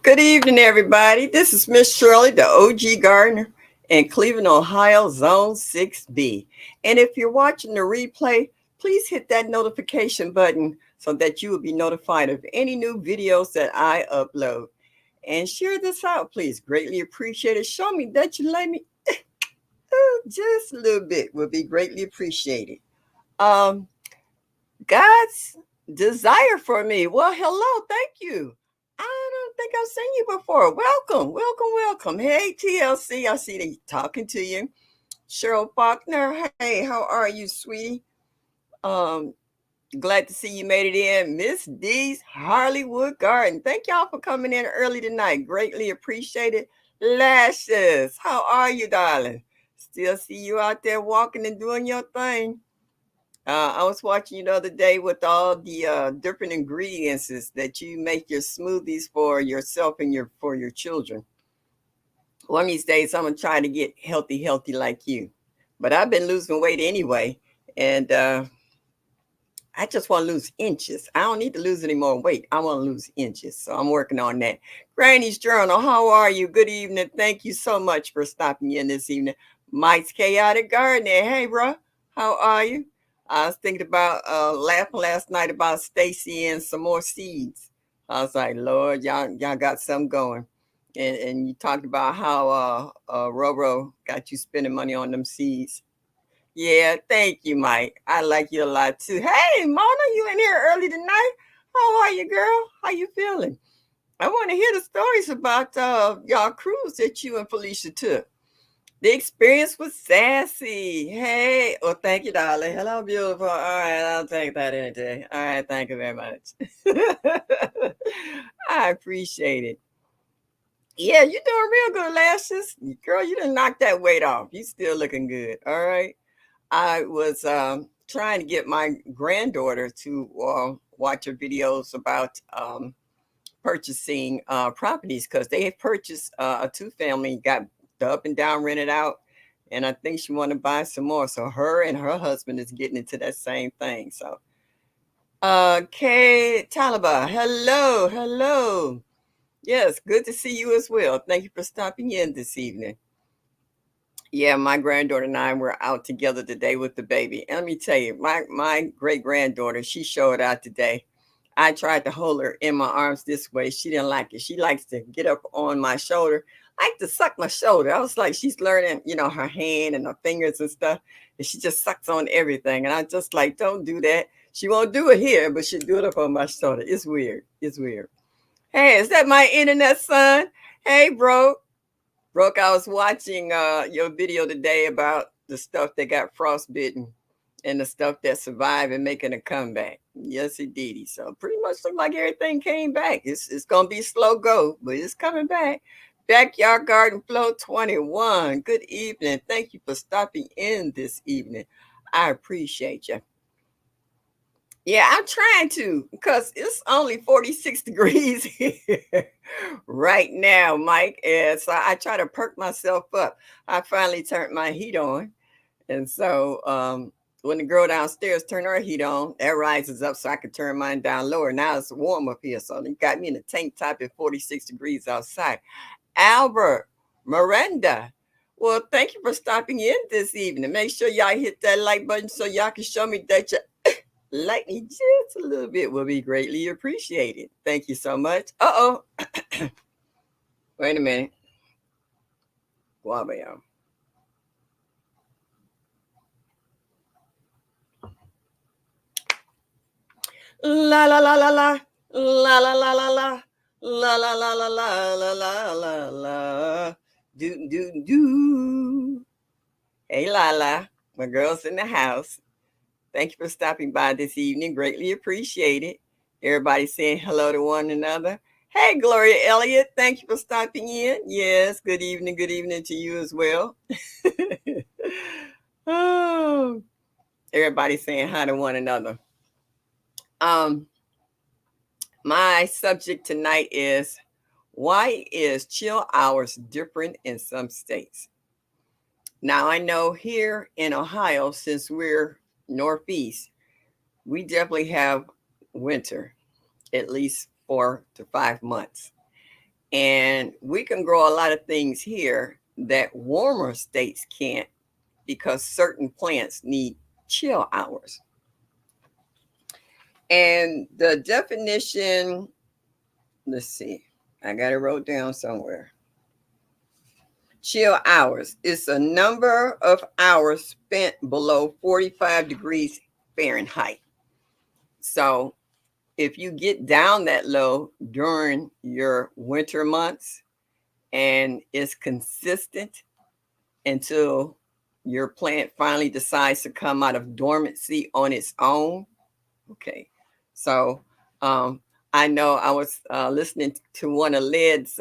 Good evening, everybody. This is Miss Shirley, the OG Gardener in Cleveland, Ohio, Zone 6B. And if you're watching the replay, please hit that notification button so that you will be notified of any new videos that I upload. And share this out, please. Greatly appreciate it. Show me that you like me just a little bit will be greatly appreciated. Um, God's desire for me. Well, hello, thank you. I don't think I've seen you before. Welcome, welcome, welcome. Hey, TLC, I see they talking to you. Cheryl Faulkner, hey, how are you, sweetie? Um, Glad to see you made it in. Miss D's Hollywood Garden. Thank y'all for coming in early tonight. Greatly appreciated. Lashes, how are you, darling? Still see you out there walking and doing your thing. I was watching you the other day with all the different ingredients that you make your smoothies for yourself and for your children. One of these days, I'm gonna try to get healthy like you. But I've been losing weight anyway, and I just want to lose inches. I don't need to lose any more weight. I want to lose inches, so I'm working on that. Granny's Journal, how are you? Good evening. Thank you so much for stopping in this evening. Mike's Chaotic Gardening. Hey, bro, how are you? I was thinking about laughing last night about Stacy and some more seeds. I was like, Lord, y'all got something going. And you talked about how Roro got you spending money on them seeds. Yeah, thank you, Mike. I like you a lot too. Hey, Mona, you in here early tonight? How are you, girl? How you feeling? I want to hear the stories about y'all cruise that you and Felicia took. The experience was sassy. Hey, well, thank you, darling. Hello, beautiful. All right, I'll take that any day. All right, thank you very much. I appreciate it. Yeah, you're doing real good, Lashes. Girl, you didn't knock that weight off. You still looking good. All right. I was trying to get my granddaughter to watch her videos about purchasing properties because they had purchased a two-family, got the up and down rented out, and I think she wanted to buy some more. So her and her husband is getting into that same thing. So, Kay Taliba, hello, hello. Yes, good to see you as well. Thank you for stopping in this evening. Yeah, my granddaughter and I were out together today with the baby. And let me tell you, my great granddaughter, she showed out today. I tried to hold her in my arms this way. She didn't like it. She likes to get up on my shoulder, like to suck my shoulder. I was like, she's learning, her hand and her fingers and stuff. And she just sucks on everything. And I just like, don't do that. She won't do it here, but she'll do it up on my shoulder. It's weird. It's weird. Hey, is that my internet son? Hey, bro. Brooke, I was watching your video today about the stuff that got frostbitten and the stuff that survived and making a comeback. Yes, indeedy. So pretty much look like everything came back. It's gonna be slow go, but it's coming back. Backyard Garden Flow 21. Good evening. Thank you for stopping in this evening. I appreciate you. Yeah, I'm trying to because it's only 46 degrees here right now, Mike. And so I try to perk myself up. I finally turned my heat on. And so when the girl downstairs turned her heat on, that rises up so I could turn mine down lower. Now it's warm up here. So they got me in a tank top at 46 degrees outside. Albert, Miranda. Well, thank you for stopping in this evening. Make sure y'all hit that like button so y'all can show me that you like me just a little bit will be greatly appreciated. Thank you so much. Uh-oh. Wait a minute. Guava, y'all. La la la la la. La la la la la. La la la la la la la la la. Do do do. Hey Lala. My girl's in the house. Thank you for stopping by this evening. Greatly appreciated. Everybody saying hello to one another. Hey, Gloria Elliott. Thank you for stopping in. Yes, good evening to you as well. Oh, everybody saying hi to one another. Um, my subject tonight is why is chill hours different in some states? Now, I know here in Ohio, since we're Northeast, we definitely have winter at least 4 to 5 months. And we can grow a lot of things here that warmer states can't because certain plants need chill hours. And the definition, let's see, I got it wrote down somewhere. Chill hours is a number of hours spent below 45 degrees Fahrenheit. So if you get down that low during your winter months and it's consistent until your plant finally decides to come out of dormancy on its own. Okay. So um, I know I was listening to one of Led's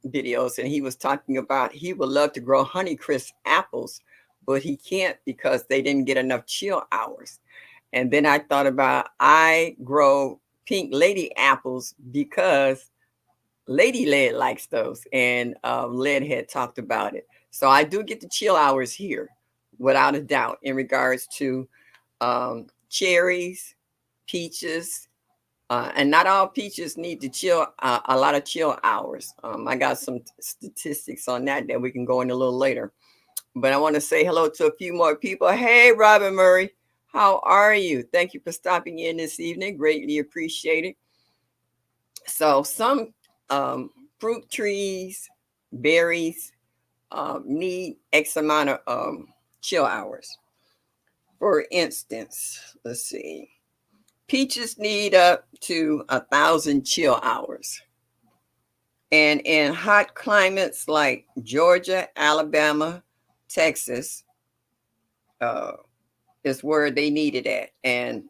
videos, and he was talking about he would love to grow Honeycrisp apples, but he can't because they didn't get enough chill hours. And then I thought about I grow pink lady apples because Lady Led likes those, and Led had talked about it. So I do get the chill hours here, without a doubt, in regards to cherries, peaches, and not all peaches need to chill a lot of chill hours. I got some statistics on that we can go in a little later. But I want to say hello to a few more people. Hey, Robin Murray, how are you? Thank you for stopping in this evening. Greatly appreciated. So some fruit trees, berries need X amount of chill hours. For instance, let's see, peaches need up to 1,000 chill hours. And in hot climates like Georgia, Alabama, Texas, uh, is where they need it at. And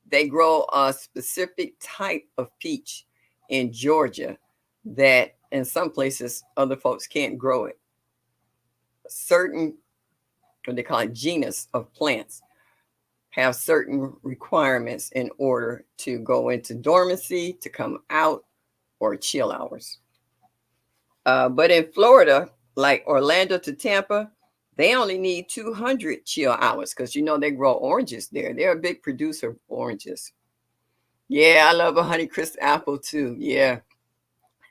they grow a specific type of peach in Georgia that in some places other folks can't grow it. Certain, what they call it, genus of plants have certain requirements in order to go into dormancy, to come out, or chill hours. But in Florida, like Orlando to Tampa, they only need 200 chill hours because they grow oranges there. They're a big producer of oranges. Yeah, I love a Honeycrisp apple too. Yeah.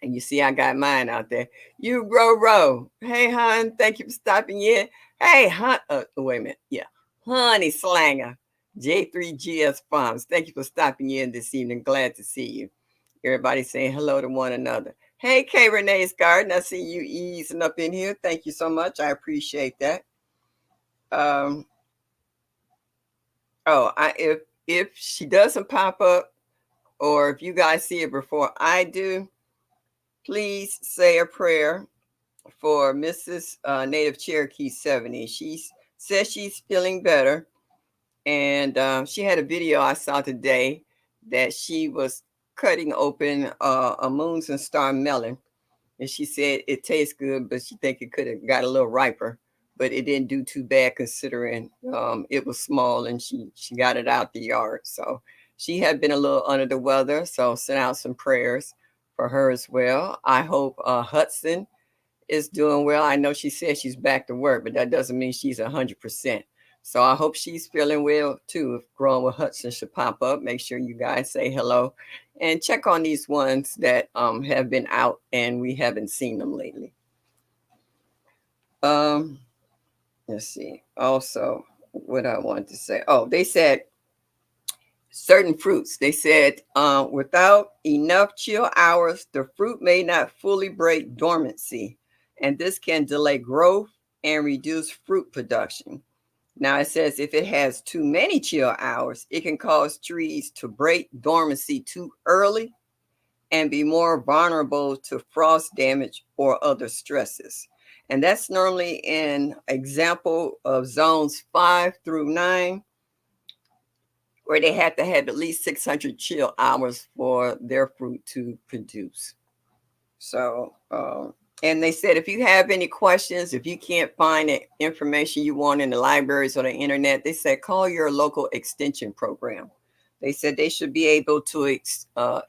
And you see, I got mine out there. You Ro. Hey, hon. Thank you for stopping in. Hey, hon. Wait a minute. Yeah. Honey Slanger. J3GS Farms. Thank you for stopping in this evening. Glad to see you. Everybody saying hello to one another. Hey, K Renee's Garden. I see you easing up in here. Thank you so much. I appreciate that. Um, if she doesn't pop up, or if you guys see it before I do, please say a prayer for Mrs. Native Cherokee 70. She says she's feeling better. And she had a video I saw today that she was cutting open a Moons and Star melon. And she said it tastes good, but she think it could have got a little riper. But it didn't do too bad considering it was small and she got it out the yard. So she had been a little under the weather. So send out some prayers for her as well. I hope Hudson is doing well. I know she said she's back to work, but that doesn't mean she's 100%. So I hope she's feeling well too. If Growing with Hudson should pop up, make sure you guys say hello and check on these ones that have been out and we haven't seen them lately. Let's see. Also, what I wanted to say. Oh, they said certain fruits. They said without enough chill hours, the fruit may not fully break dormancy, and this can delay growth and reduce fruit production. Now it says if it has too many chill hours, it can cause trees to break dormancy too early and be more vulnerable to frost damage or other stresses. And that's normally an example of zones 5 through 9, where they had to have at least 600 chill hours for their fruit to produce. So, and they said if you have any questions, if you can't find the information you want in the libraries or the internet, they said call your local extension program. They said they should be able to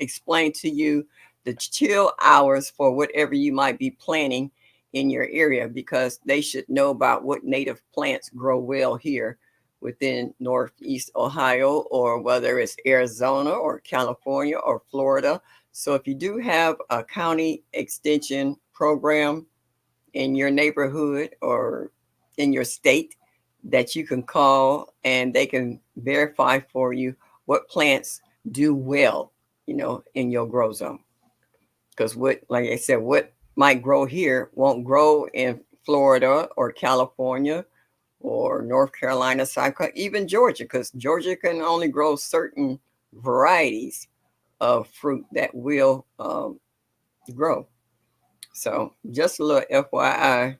explain to you the chill hours for whatever you might be planting in your area, because they should know about what native plants grow well here within Northeast Ohio, or whether it's Arizona or California or Florida. So if you do have a county extension program in your neighborhood or in your state that you can call and they can verify for you what plants do well, in your grow zone. Because what, like I said, what might grow here won't grow in Florida or California or North Carolina, South Carolina, even Georgia, because Georgia can only grow certain varieties of fruit that will grow. So just a little FYI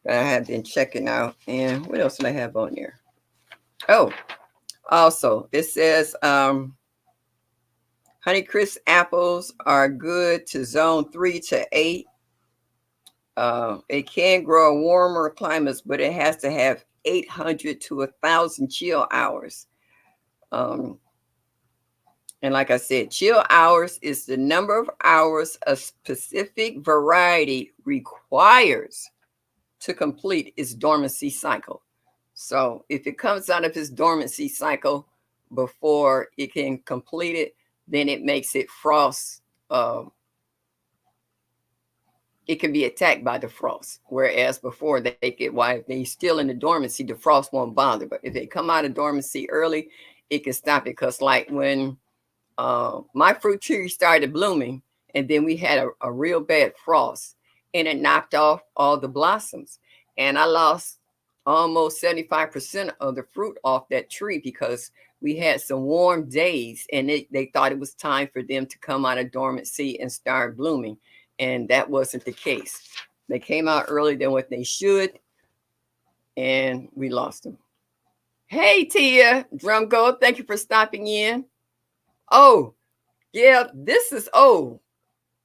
that I have been checking out. And what else do I have on there? Oh, also it says Honeycrisp apples are good to zone 3 to 8. It can grow in warmer climates, but it has to have 800 to 1,000 chill hours. Um, and like I said, chill hours is the number of hours a specific variety requires to complete its dormancy cycle. So if it comes out of its dormancy cycle before it can complete it, then it makes it frost. It can be attacked by the frost. Whereas before they get, while they still in the dormancy, the frost won't bother. But if they come out of dormancy early, it can stop it. Because like when my fruit tree started blooming, and then we had a real bad frost, and it knocked off all the blossoms, and I lost almost 75% of the fruit off that tree because we had some warm days, and they thought it was time for them to come out of dormancy and start blooming, and that wasn't the case. They came out earlier than what they should, and we lost them. Hey, Tia, Drum Gold, thank you for stopping in. Oh, yeah, this is old.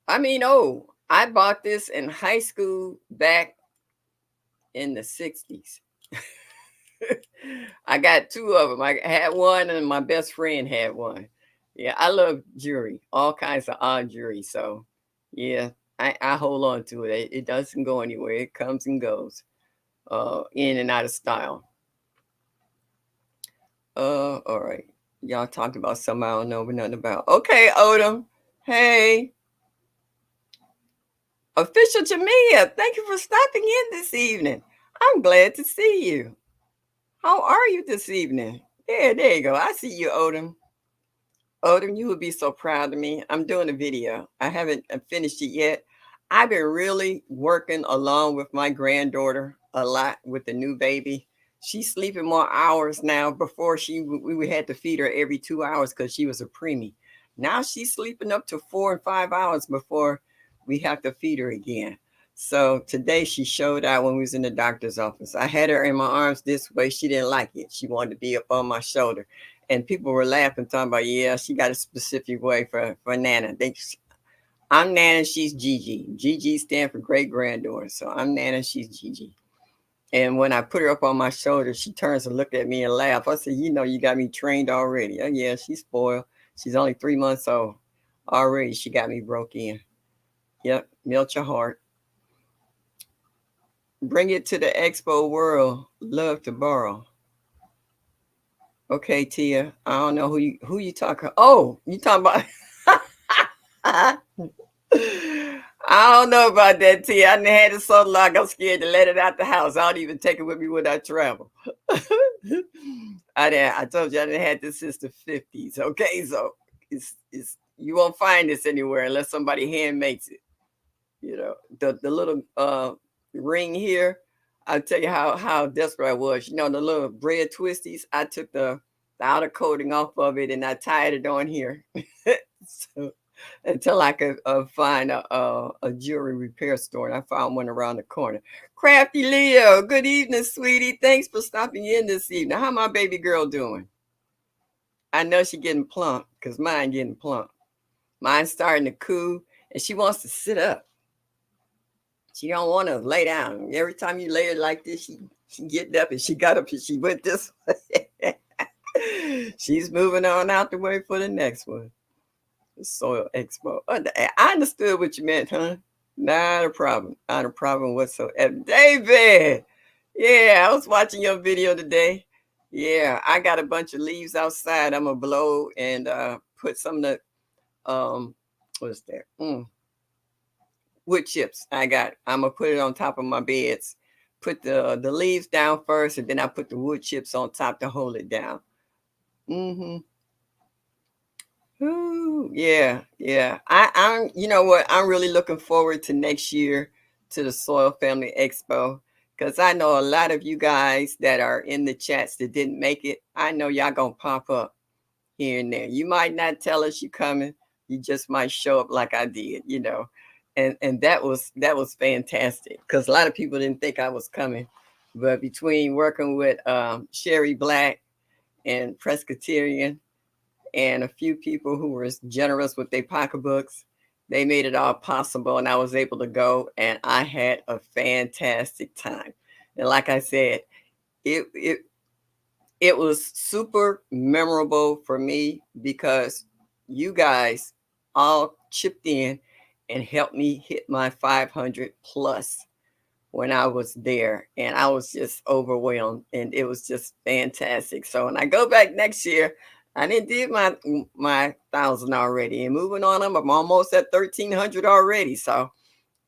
I mean, old. I bought this in high school back in the 60s. I got two of them. I had one, and my best friend had one. Yeah, I love jewelry, all kinds of odd jewelry. So, yeah, I hold on to it. It doesn't go anywhere. It comes and goes, in and out of style. All right. Y'all talked about something I don't know nothing about. Okay, Odom. Hey. Official Jamia, thank you for stopping in this evening. I'm glad to see you. How are you this evening? Yeah, there you go. I see you, Odom. Odom, you would be so proud of me. I'm doing a video. I haven't finished it yet. I've been really working along with my granddaughter a lot with the new baby. She's sleeping more hours now. Before we had to feed her every 2 hours because she was a preemie. Now she's sleeping up to 4 and 5 hours before we have to feed her again. So today she showed out when we was in the doctor's office. I had her in my arms this way. She didn't like it. She wanted to be up on my shoulder. And people were laughing, talking about, yeah, she got a specific way for Nana. I'm Nana, she's Gigi. Gigi stands for great granddaughter. So I'm Nana, she's Gigi. And when I put her up on my shoulder, she turns and looked at me and laughed. I said, you got me trained already. Oh, yeah, she's spoiled. She's only 3 months old. Already she got me broke in. Yep, melt your heart. Bring it to the expo world. Love to borrow. Okay, Tia. I don't know who you talking. Oh, you talking about? I don't know about that, Tia. I had it so long. I'm scared to let it out the house. I don't even take it with me when I travel. I told you I didn't have this since the 50s. Okay, so it's you won't find this anywhere unless somebody hand makes it. The little ring here. I'll tell you how desperate I was. The little bread twisties. I took the outer coating off of it and I tied it on here. So, until I could find a jewelry repair store, and I found one around the corner. Crafty Leo, good evening, sweetie. Thanks for stopping in this evening. How my baby girl doing? I know she getting plump because mine getting plump. Mine's starting to coo, and she wants to sit up. She don't want to lay down. Every time you lay her like this, she get up, and she got up and she went this way. She's moving on out the way for the next one. The Soil Expo. I understood what you meant, huh? Not a problem. Not a problem whatsoever. David! Yeah, I was watching your video today. Yeah, I got a bunch of leaves outside. I'm going to blow and put some of the what's that? Wood chips. I'm gonna put it on top of my beds. Put the leaves down first, and then I put the wood chips on top to hold it down. Mm-hmm. Ooh, yeah, yeah. I'm, you know what? I'm really looking forward to next year to the Soil Family Expo because I know a lot of you guys that are in the chats that didn't make it. I know y'all gonna pop up here and there. You might not tell us you coming. You just might show up like I did, you know. And that was fantastic because a lot of people didn't think I was coming. But between working with Sherry Black and Presbyterian and a few people who were generous with their pocketbooks, they made it all possible. And I was able to go and I had a fantastic time. And like I said, it it it was super memorable for me because you guys all chipped in and helped me hit my 500 plus when I was there. And I was just overwhelmed and it was just fantastic. So when I go back next year, I didn't did my thousand already and moving on them. I'm almost at 1,300 already. So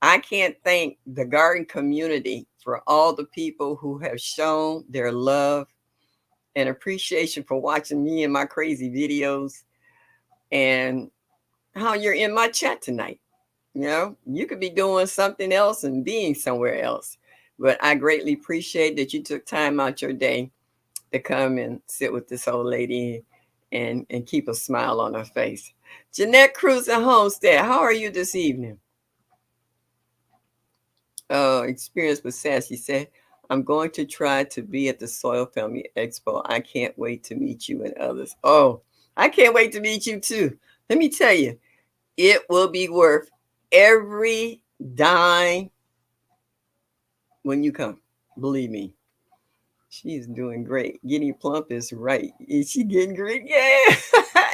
I can't thank the garden community for all the people who have shown their love and appreciation for watching me and my crazy videos and how you're in my chat tonight. You know, you could be doing something else and being somewhere else. But I greatly appreciate that you took time out your day to come and sit with this old lady and keep a smile on her face. Jeanette Cruz and Homestead, how are you this evening? Experience with Sassy said, I'm going to try to be at the Soil Family Expo. I can't wait to meet you and others. Oh, I can't wait to meet you too. Let me tell you, it will be worth every dime when you come. Believe me, she's doing great. Getting plump is right. Is she getting great? Yeah.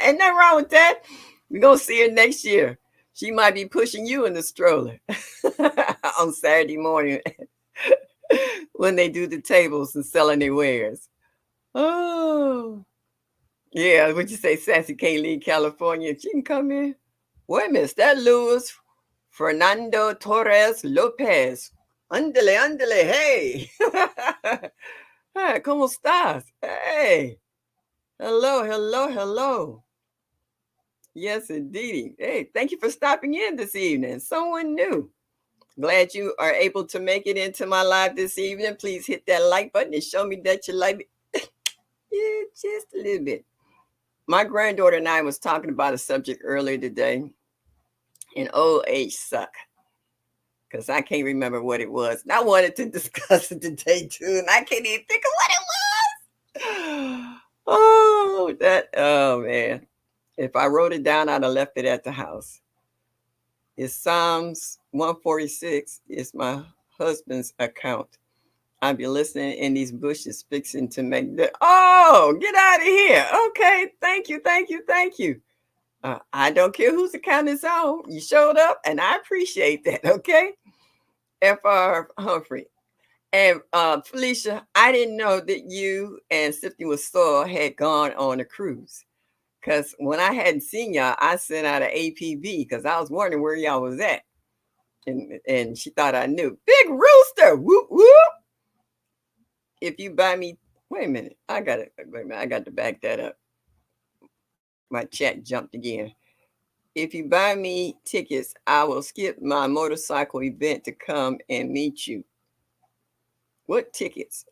Ain't nothing wrong with that. We're going to see her next year. She might be pushing you in the stroller on Saturday morning when they do the tables and selling their wares. Oh, yeah. What you say, Sassy can't leave California? She can come in. Wait a minute, that Luis Fernando Torres Lopez. Ándale, ándale, hey. Hey, ¿cómo estás? Hey. Hello, hello, hello. Yes, indeed. Hey, thank you for stopping in this evening. Someone new. Glad you are able to make it into my live this evening. Please hit that like button and show me that you like it. Yeah, just a little bit. My granddaughter and I was talking about a subject earlier today, and old age suck. Because I can't remember what it was. And I wanted to discuss it today too, and I can't even think of what it was. Oh man. If I wrote it down, I'd have left it at the house. It's Psalms 146 is my husband's account. I'll be listening in these bushes, fixing to make the. Oh, get out of here. Okay. Thank you. Thank you. Thank you. I don't care whose account is on. You showed up, and I appreciate that. Okay. F.R. Humphrey. And Felicia, I didn't know that you and Sifty with Soil had gone on a cruise. Because when I hadn't seen y'all, I sent out an APB because I was wondering where y'all was at. And she thought I knew. Big Rooster. Whoop, whoop. If you buy me, wait a minute. I got to back that up. My chat jumped again. If you buy me tickets, I will skip my motorcycle event to come and meet you. What tickets?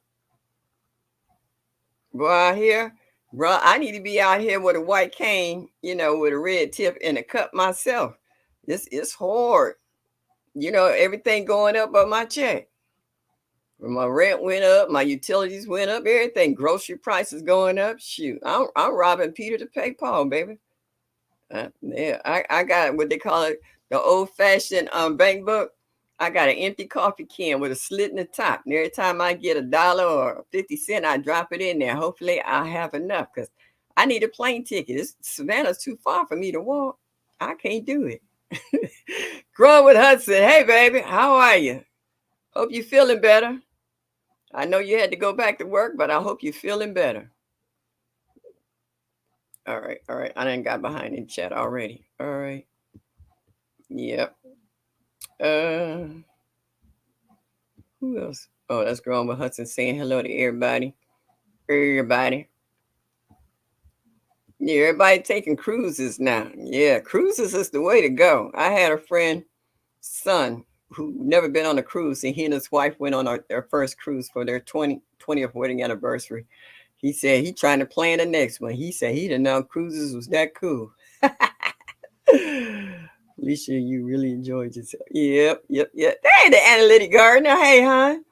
Bro, out here, bro, I need to be out here with a white cane, with a red tip and a cup myself. This is hard. Everything going up on my check. My rent went up, my utilities went up, everything. Grocery prices going up. Shoot, I'm robbing Peter to pay Paul, baby. Yeah, I got what they call it, the old fashioned bank book. I got an empty coffee can with a slit in the top. And every time I get $1 or 50 cents, I drop it in there. Hopefully I have enough because I need a plane ticket. Savannah's too far for me to walk. I can't do it. Growing with Hudson. Hey, baby, how are you? Hope you're feeling better. I know you had to go back to work, but I hope you're feeling better. All right. I done got behind in chat already. All right. Yep. Uh, who else? Oh, that's Growing with Hudson saying hello to everybody. Everybody. Yeah, everybody taking cruises now. Yeah, cruises is the way to go. I had a friend, son, who never been on a cruise, and he and his wife went on their first cruise for their 20th wedding anniversary. He said he trying to plan the next one. He said he didn't know cruises was that cool. Alicia, you really enjoyed yourself. Yep, yep, yep. Hey, the analytic gardener. Hey, hon.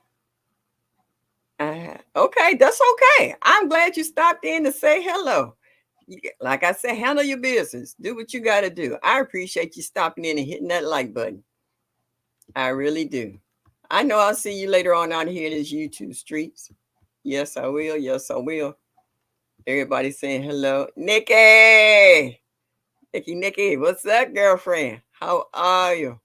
Okay, that's okay. I'm glad you stopped in to say hello. Like I said, handle your business. Do what you got to do. I appreciate you stopping in and hitting that like button. I really do. I know I'll see you later on out here in these YouTube streets. Yes, I will. Yes, I will. Everybody saying hello. Nikki! Nikki, what's up, girlfriend? How are you?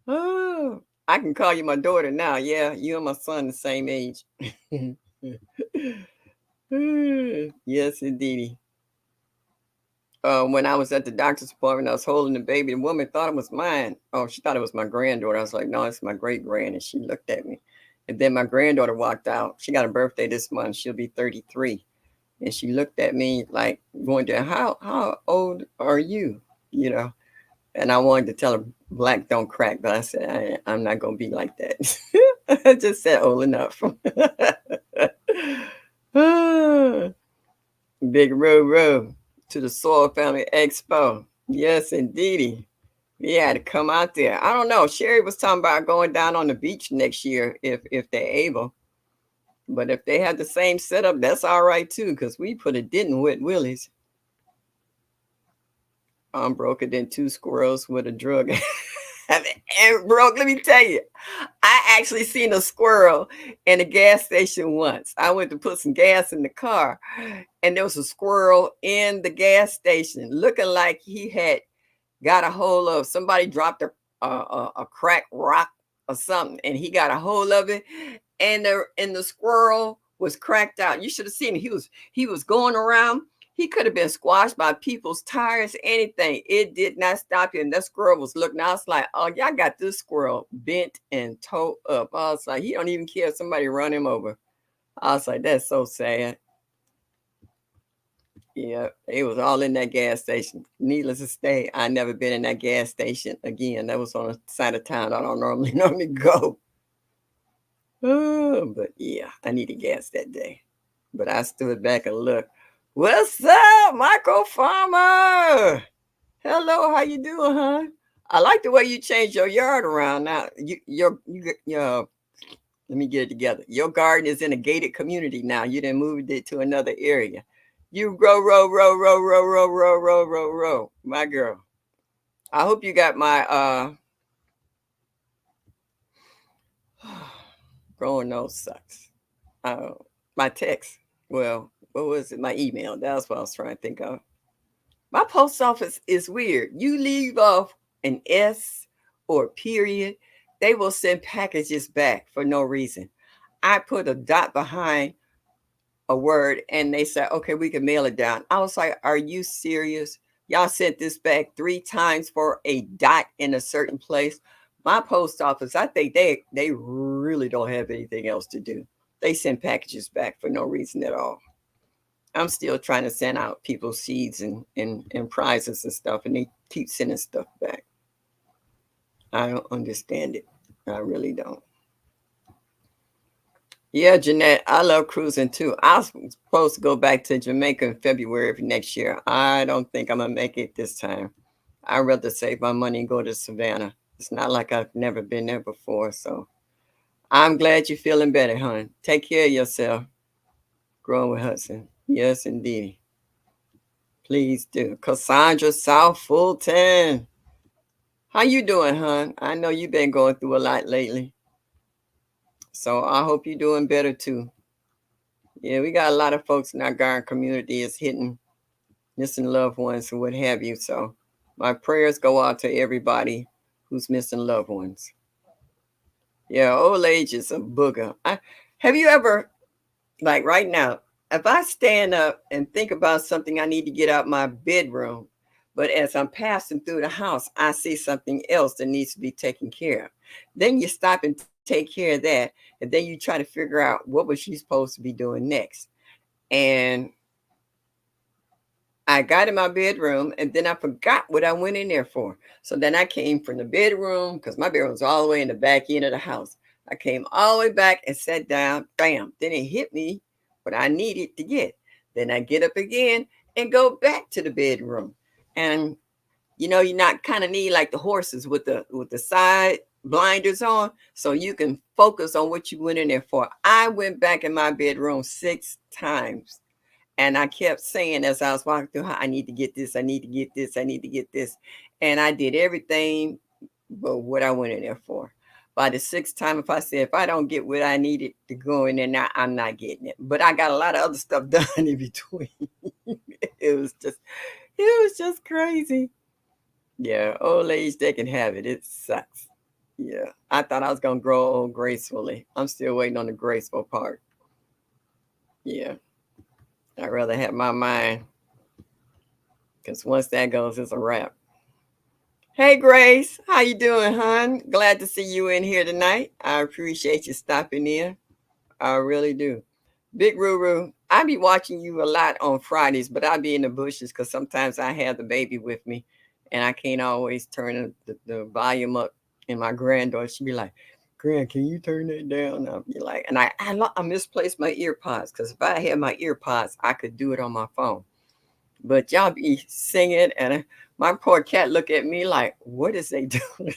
Oh, I can call you my daughter now. Yeah, you and my son the same age. Yes, indeedy. When I was at the doctor's appointment, I was holding the baby. The woman thought it was mine. Oh, she thought it was my granddaughter. I was like, no, it's my great grand. And she looked at me. And then my granddaughter walked out. She got a birthday this month. She'll be 33. And she looked at me like, wondering, how old are you? You know, and I wanted to tell her black don't crack, but I said, I'm not going to be like that. I just said old enough. Big road to the Soil Family Expo. Yes, indeedy. We had to come out there. I don't know. Sherry was talking about going down on the beach next year if they're able. But if they have the same setup, that's all right too, because we put a dent in Wet Willie's. I'm broker than two squirrels with a drug. And bro, let me tell you, I actually seen a squirrel in a gas station once. I went to put some gas in the car, and there was a squirrel in the gas station looking like he had got a hold of somebody dropped a cracked rock or something, and he got a hold of it, and the squirrel was cracked out. You should have seen it. He was going around. He could have been squashed by people's tires, anything. It did not stop him. That squirrel was looking. I was like, oh, y'all got this squirrel bent and towed up. I was like, he don't even care if somebody run him over. I was like, that's so sad. Yeah, it was all in that gas station. Needless to say, I never been in that gas station again. That was on the side of town I don't normally go. Oh, but yeah, I needed gas that day. But I stood back and looked. What's up, Michael Farmer? Hello, how you doing, huh? I like the way you changed your yard around now. Your let me get it together. Your garden is in a gated community now. You didn't move it to another area. You row. My girl. I hope you got my growing nose sucks. My text. Well, what was it? My email. That's what I was trying to think of. My post office is weird. You leave off an S or a period, they will send packages back for no reason. I put a dot behind a word and they said, okay, we can mail it down. I was like, are you serious? Y'all sent this back 3 times for a dot in a certain place. My post office, I think they really don't have anything else to do. They send packages back for no reason at all. I'm still trying to send out people seeds and prizes and stuff, and they keep sending stuff back. I don't understand it. I really don't. Yeah, Jeanette, I love cruising too. I was supposed to go back to Jamaica in February of next year. I don't think I'm gonna make it this time. I'd rather save my money and go to Savannah. It's not like I've never been there before, so I'm glad you're feeling better, hon. Take care of yourself. Growing with Hudson. Yes, indeed. Please do. Cassandra South Fulton. How you doing, hon? I know you've been going through a lot lately. So I hope you're doing better too. Yeah, we got a lot of folks in our garden community is hitting missing loved ones and what have you. So my prayers go out to everybody who's missing loved ones. Yeah, old age is a booger. Have you ever, like right now, if I stand up and think about something I need to get out my bedroom, But as I'm passing through the house, I see something else that needs to be taken care of. Then you stop and take care of that, and then you try to figure out what was she supposed to be doing next. And I got in my bedroom, and then I forgot what I went in there for. So then I came from the bedroom because my bedroom was all the way in the back end of the house. I came all the way back and sat down. Bam! Then it hit me what I needed to get. Then I get up again and go back to the bedroom. And you not kind of need like the horses with the side blinders on, so you can focus on what you went in there for. I went back in my bedroom 6 times, and I kept saying as I was walking through, I need to get this, I need to get this, I need to get this. And I did everything but what I went in there for. By the sixth time, if I don't get what I needed to go in there now, I'm not getting it. But I got a lot of other stuff done in between. it was just it was just crazy. Yeah, old age, they can have it. It sucks. Yeah. I thought I was gonna grow old gracefully. I'm still waiting on the graceful part. Yeah. I'd rather have my mind, because once that goes, it's a wrap. Hey Grace, how you doing, hon? Glad to see you in here tonight. I appreciate you stopping in. I really do. Big Ruru, I be watching you a lot on Fridays, but I be in the bushes because sometimes I have the baby with me, and I can't always turn the volume up. And my granddaughter, she be like, Grand, can you turn that down? I'll be like, and I misplaced my ear pods, because if I had my ear pods, I could do it on my phone. But y'all be singing, and my poor cat look at me like, what is they doing?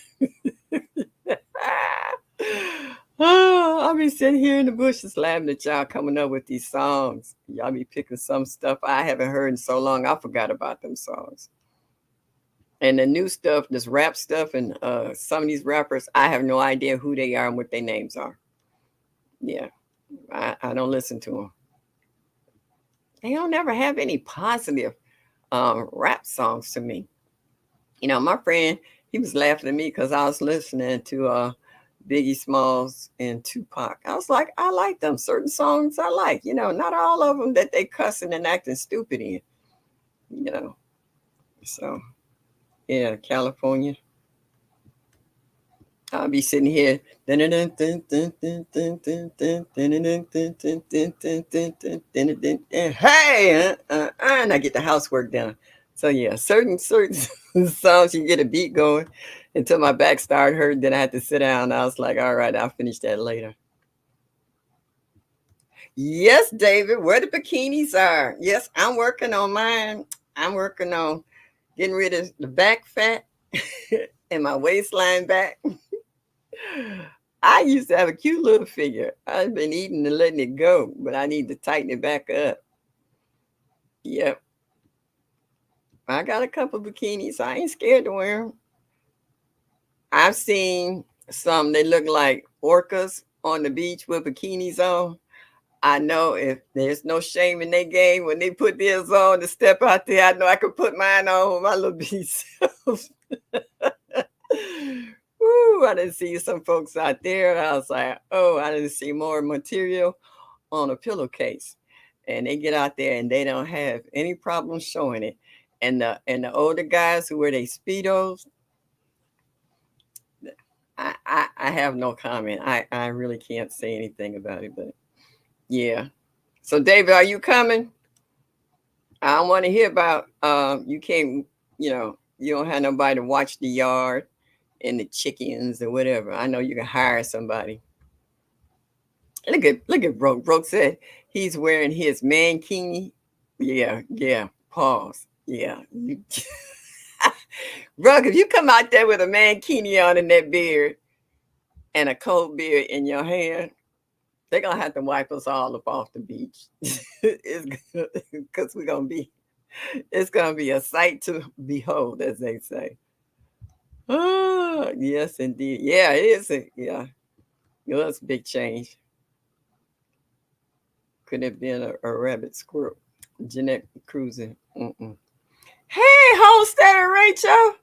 Oh, I'll be sitting here in the bushes laughing at y'all coming up with these songs. Y'all be picking some stuff I haven't heard in so long, I forgot about them songs. And the new stuff, this rap stuff, and some of these rappers, I have no idea who they are and what their names are. Yeah, I don't listen to them. They don't ever have any positive rap songs to me. My friend, he was laughing at me because I was listening to Biggie Smalls and Tupac. I was like, I like them. Certain songs I like, not all of them that they cussing and acting stupid in, you know. So, yeah, California. I'll be sitting here. Hey, and I get the housework done. So yeah, certain songs you get a beat going until my back started hurting. Then I had to sit down. I was like, all right, I'll finish that later. Yes, David, where the bikinis are. Yes, I'm working on mine. I'm working on getting rid of the back fat and my waistline back. I used to have a cute little figure. I've been eating and letting it go, but I need to tighten it back up. Yep. I got a couple bikinis. I ain't scared to wear them. I've seen some, they look like orcas on the beach with bikinis on. I know if there's no shame in their game when they put theirs on to step out there, I know I could put mine on with my little bitty self. Woo, I didn't see some folks out there. I was like, oh, I didn't see more material on a pillowcase. And they get out there and they don't have any problem showing it. And the older guys who wear their speedos, I have no comment. I really can't say anything about it, but yeah. So David, are you coming? I don't want to hear about you can't, you don't have nobody to watch the yard and the chickens or whatever. I know you can hire somebody. Look at Broke. Broke said he's wearing his mankini. Yeah, yeah. Pause. Yeah. Brooke, if you come out there with a mankini on and that beard and a cold beard in your hand, they're gonna have to wipe us all up off the beach. It's because it's gonna be a sight to behold, as they say. Oh, yes, indeed. Yeah, it is. Yeah, it was a big change. Could have been a rabbit squirrel. Jeanette cruising. Mm-mm. Hey, Homesteader Rachel.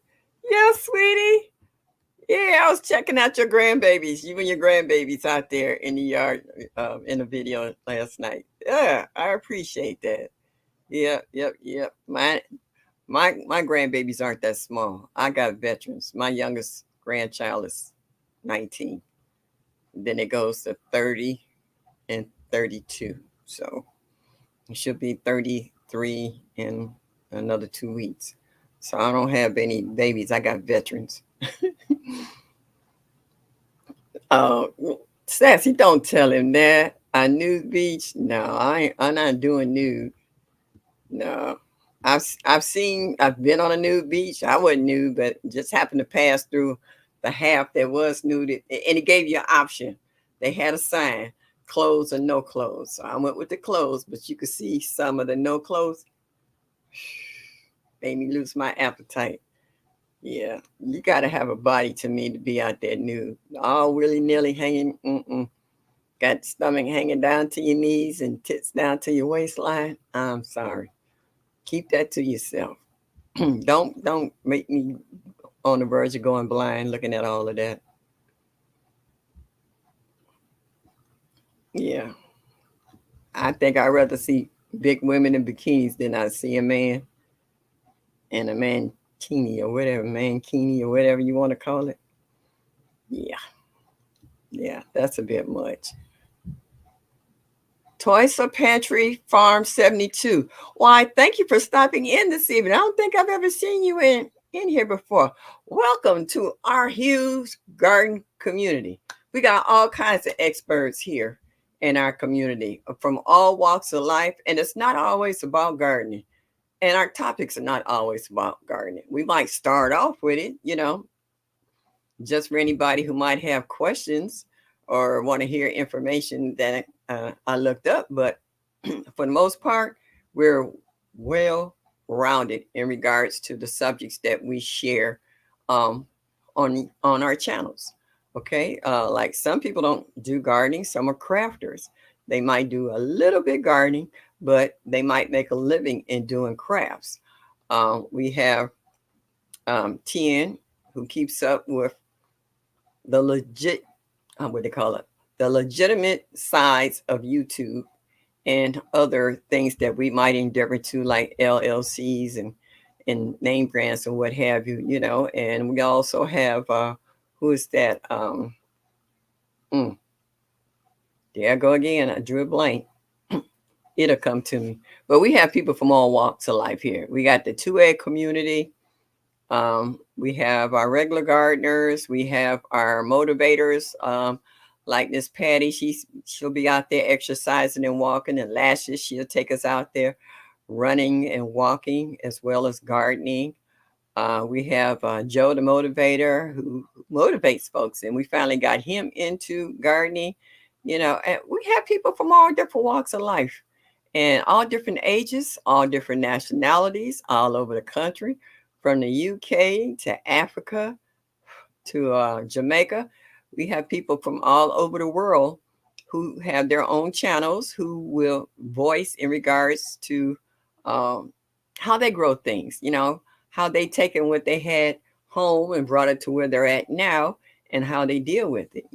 Yes, sweetie. Yeah, I was checking out your grandbabies. You and your grandbabies out there in the yard in a video last night. Yeah, I appreciate that. Yep, yep, yep. My grandbabies aren't that small. I got veterans. My youngest grandchild is 19. Then it goes to 30 and 32. So it should be 33 in another 2 weeks. So I don't have any babies. I got veterans. Oh, Sassy, don't tell him that. A nude beach? No, I'm not doing nude. No, I've seen. I've been on a nude beach. I wasn't nude, but just happened to pass through the half that was nude, and it gave you an option. They had a sign, clothes or no clothes. So I went with the clothes, but you could see some of the no clothes. Made me lose my appetite. Yeah, you got to have a body to me to be out there nude, all willy nilly hanging. Mm-mm. Got stomach hanging down to your knees and tits down to your waistline. I'm sorry. Keep that to yourself. Don't make me on the verge of going blind looking at all of that. Yeah, I think I'd rather see big women in bikinis than I see a man in a mankini or whatever, mankini or whatever you want to call it. Yeah, yeah, that's a bit much. Toys for Pantry Farm 72. Why, thank you for stopping in this evening. I don't think I've ever seen you in here before. Welcome to our huge garden community. We got all kinds of experts here in our community from all walks of life, and it's not always about gardening. And our topics are not always about gardening. We might start off with it, just for anybody who might have questions or want to hear information that I looked up. But for the most part, we're well rounded in regards to the subjects that we share um, on our channels. Okay, like some people don't do gardening, some are crafters. They might do a little bit gardening, but they might make a living in doing crafts. We have Tien, who keeps up with the legit, what they call it, the legitimate sides of YouTube and other things that we might endeavor to, like LLCs and name grants and what have you, And we also have who is that? Mm, there I go again. I drew a blank. It'll come to me. But we have people from all walks of life here. We got the 2A community. We have our regular gardeners. We have our motivators, like Miss Patty. She'll be out there exercising and walking, and Lashes, she'll take us out there running and walking as well as gardening. We have Joe the motivator who motivates folks, and we finally got him into gardening. And we have people from all different walks of life and all different ages, all different nationalities, all over the country, from the UK to Africa to Jamaica. We have people from all over the world who have their own channels who will voice in regards to um, how they grow things, how they taken what they had home and brought it to where they're at now and how they deal with it,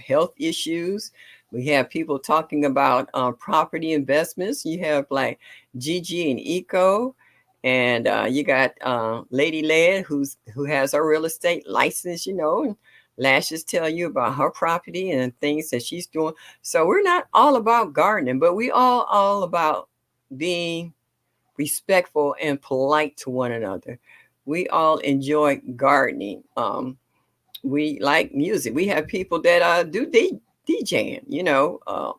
health issues. We have people talking about property investments. You have like Gigi and Eco, and you got Lady Led, who has her real estate license, and Lashes tell you about her property and things that she's doing. So we're not all about gardening, but we all about being respectful and polite to one another. We all enjoy gardening. We like music. We have people that do DJing,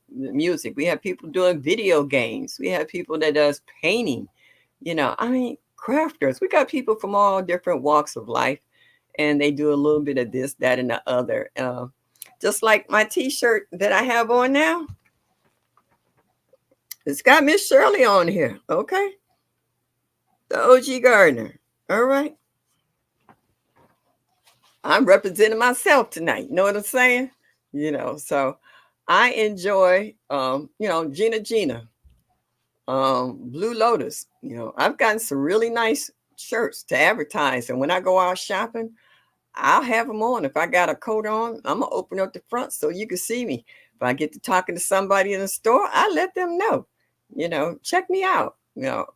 music. We have people doing video games. We have people that does painting, crafters. We got people from all different walks of life, and they do a little bit of this, that, and the other. Just like my T-shirt that I have on now, it's got Miss Shirley on here. Okay, the OG gardener. All right, I'm representing myself tonight. You know what I'm saying? So I enjoy, Gina, Blue Lotus. I've gotten some really nice shirts to advertise, and when I go out shopping, I'll have them on. If I got a coat on, I'm gonna open up the front so you can see me. If I get to talking to somebody in the store, I let them know. Check me out.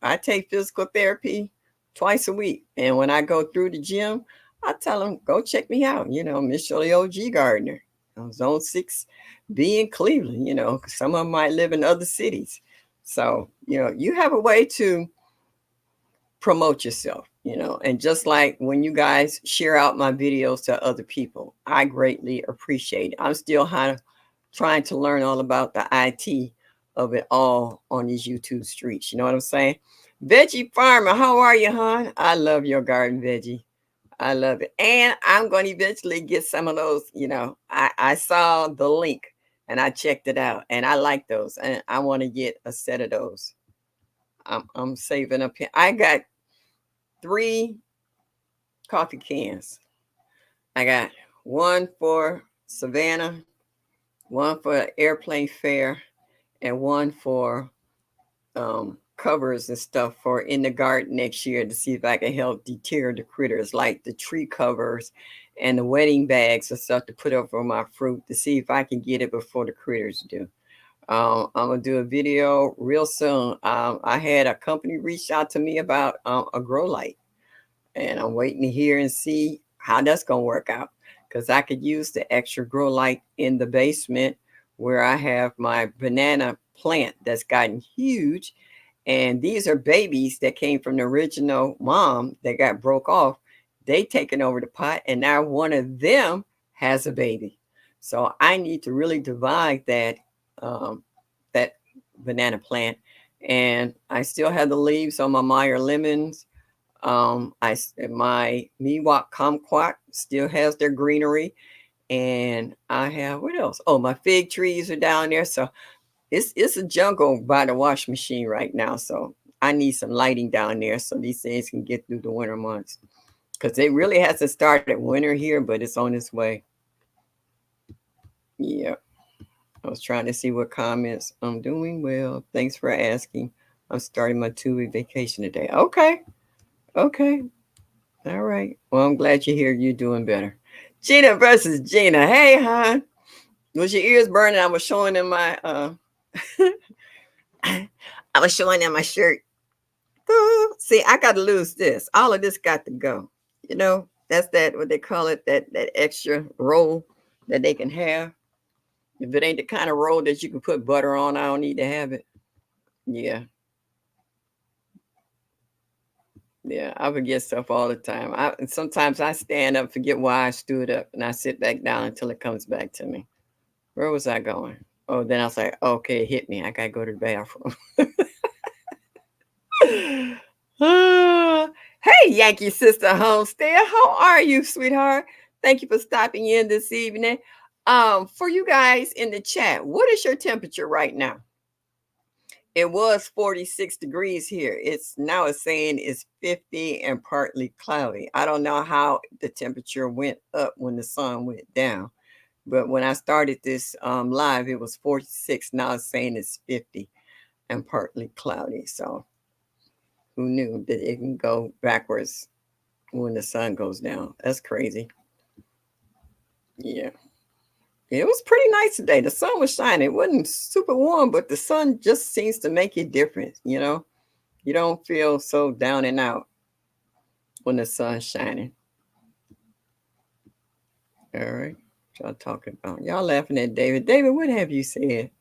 I take physical therapy twice a week. And when I go through the gym, I tell them, go check me out. Miss Shirley OG Gardner, Zone 6B in Cleveland. 'Cause some of them might live in other cities. So, you have a way to promote yourself. And just like when you guys share out my videos to other people, I greatly appreciate it. I'm still trying to learn all about the IT of it all on these YouTube streets. You know what I'm saying? Veggie Farmer, how are you, hon? I love your garden veggie. I love it. And I'm going to eventually get some of those. I saw the link and I checked it out and I like those. And I want to get a set of those. I'm saving up here. I got 3 coffee cans. I got one for Savannah, one for airplane fare, and one for covers and stuff for in the garden next year to see if I can help deter the critters, like the tree covers and the wedding bags and stuff to put up for my fruit to see if I can get it before the critters do. I'm gonna do a video real soon. I had a company reach out to me about a grow light, and I'm waiting to hear and see how that's gonna work out because I could use the extra grow light in the basement where I have my banana plant that's gotten huge. And these are babies that came from the original mom that got broke off. They taken over the pot, and now one of them has a baby. So I need to really divide that banana plant. And I still have the leaves on my Meyer lemons. My Miwok kumquat still has their greenery, and I have what else? Oh, my fig trees are down there. So it's a jungle by the wash machine right now. So I need some lighting down there so these things can get through the winter months. Because it really hasn't started winter here, but it's on its way. Yeah. I was trying to see what comments. I'm doing well. Thanks for asking. I'm starting my 2-week vacation today. Okay. Okay. All right. Well, I'm glad you're here. You're doing better. Gina versus Gina. Hey, hon. Was your ears burning? I was showing them my I was showing them my shirt. Ooh, see, I got to lose this. All of this got to go. That's that what they call it, that extra roll that they can have. If it ain't the kind of roll that you can put butter on, I don't need to have it. Yeah. Yeah, I forget stuff all the time. Sometimes I stand up, forget why I stood up, and I sit back down until it comes back to me. Where was I going? Oh, then I was like, okay, it hit me. I gotta go to the bathroom. Hey, Yankee Sister Homestead, how are you, sweetheart? Thank you for stopping in this evening. For you guys in the chat, what is your temperature right now? It was 46 degrees here. It's saying it's 50 and partly cloudy. I don't know how the temperature went up when the sun went down, but when I started this live, it was 46. Now it's saying it's 50 and partly cloudy. So who knew that it can go backwards when the sun goes down? That's crazy. Yeah. It was pretty nice today. The sun was shining. It wasn't super warm, but the sun just seems to make it different. You don't feel so down and out when the sun's shining. All right. What y'all talking about? Y'all laughing at David. David, what have you said?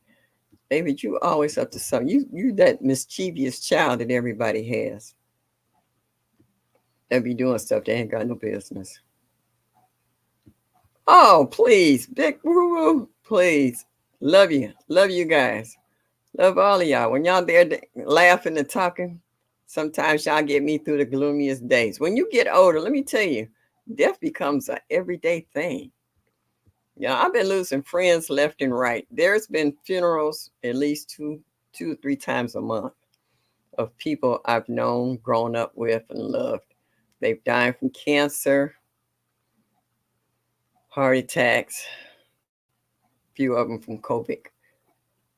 David, you always up to something. You that mischievous child that everybody has. That be doing stuff they ain't got no business. Oh, please. Big woo-woo. Please. Love you. Love you guys. Love all of y'all. When y'all there laughing and talking, sometimes y'all get me through the gloomiest days. When you get older, let me tell you, death becomes an everyday thing. I've been losing friends left and right. There's been funerals at least two or three times a month of people I've known, grown up with, and loved. They've died from cancer, heart attacks, a few of them from COVID.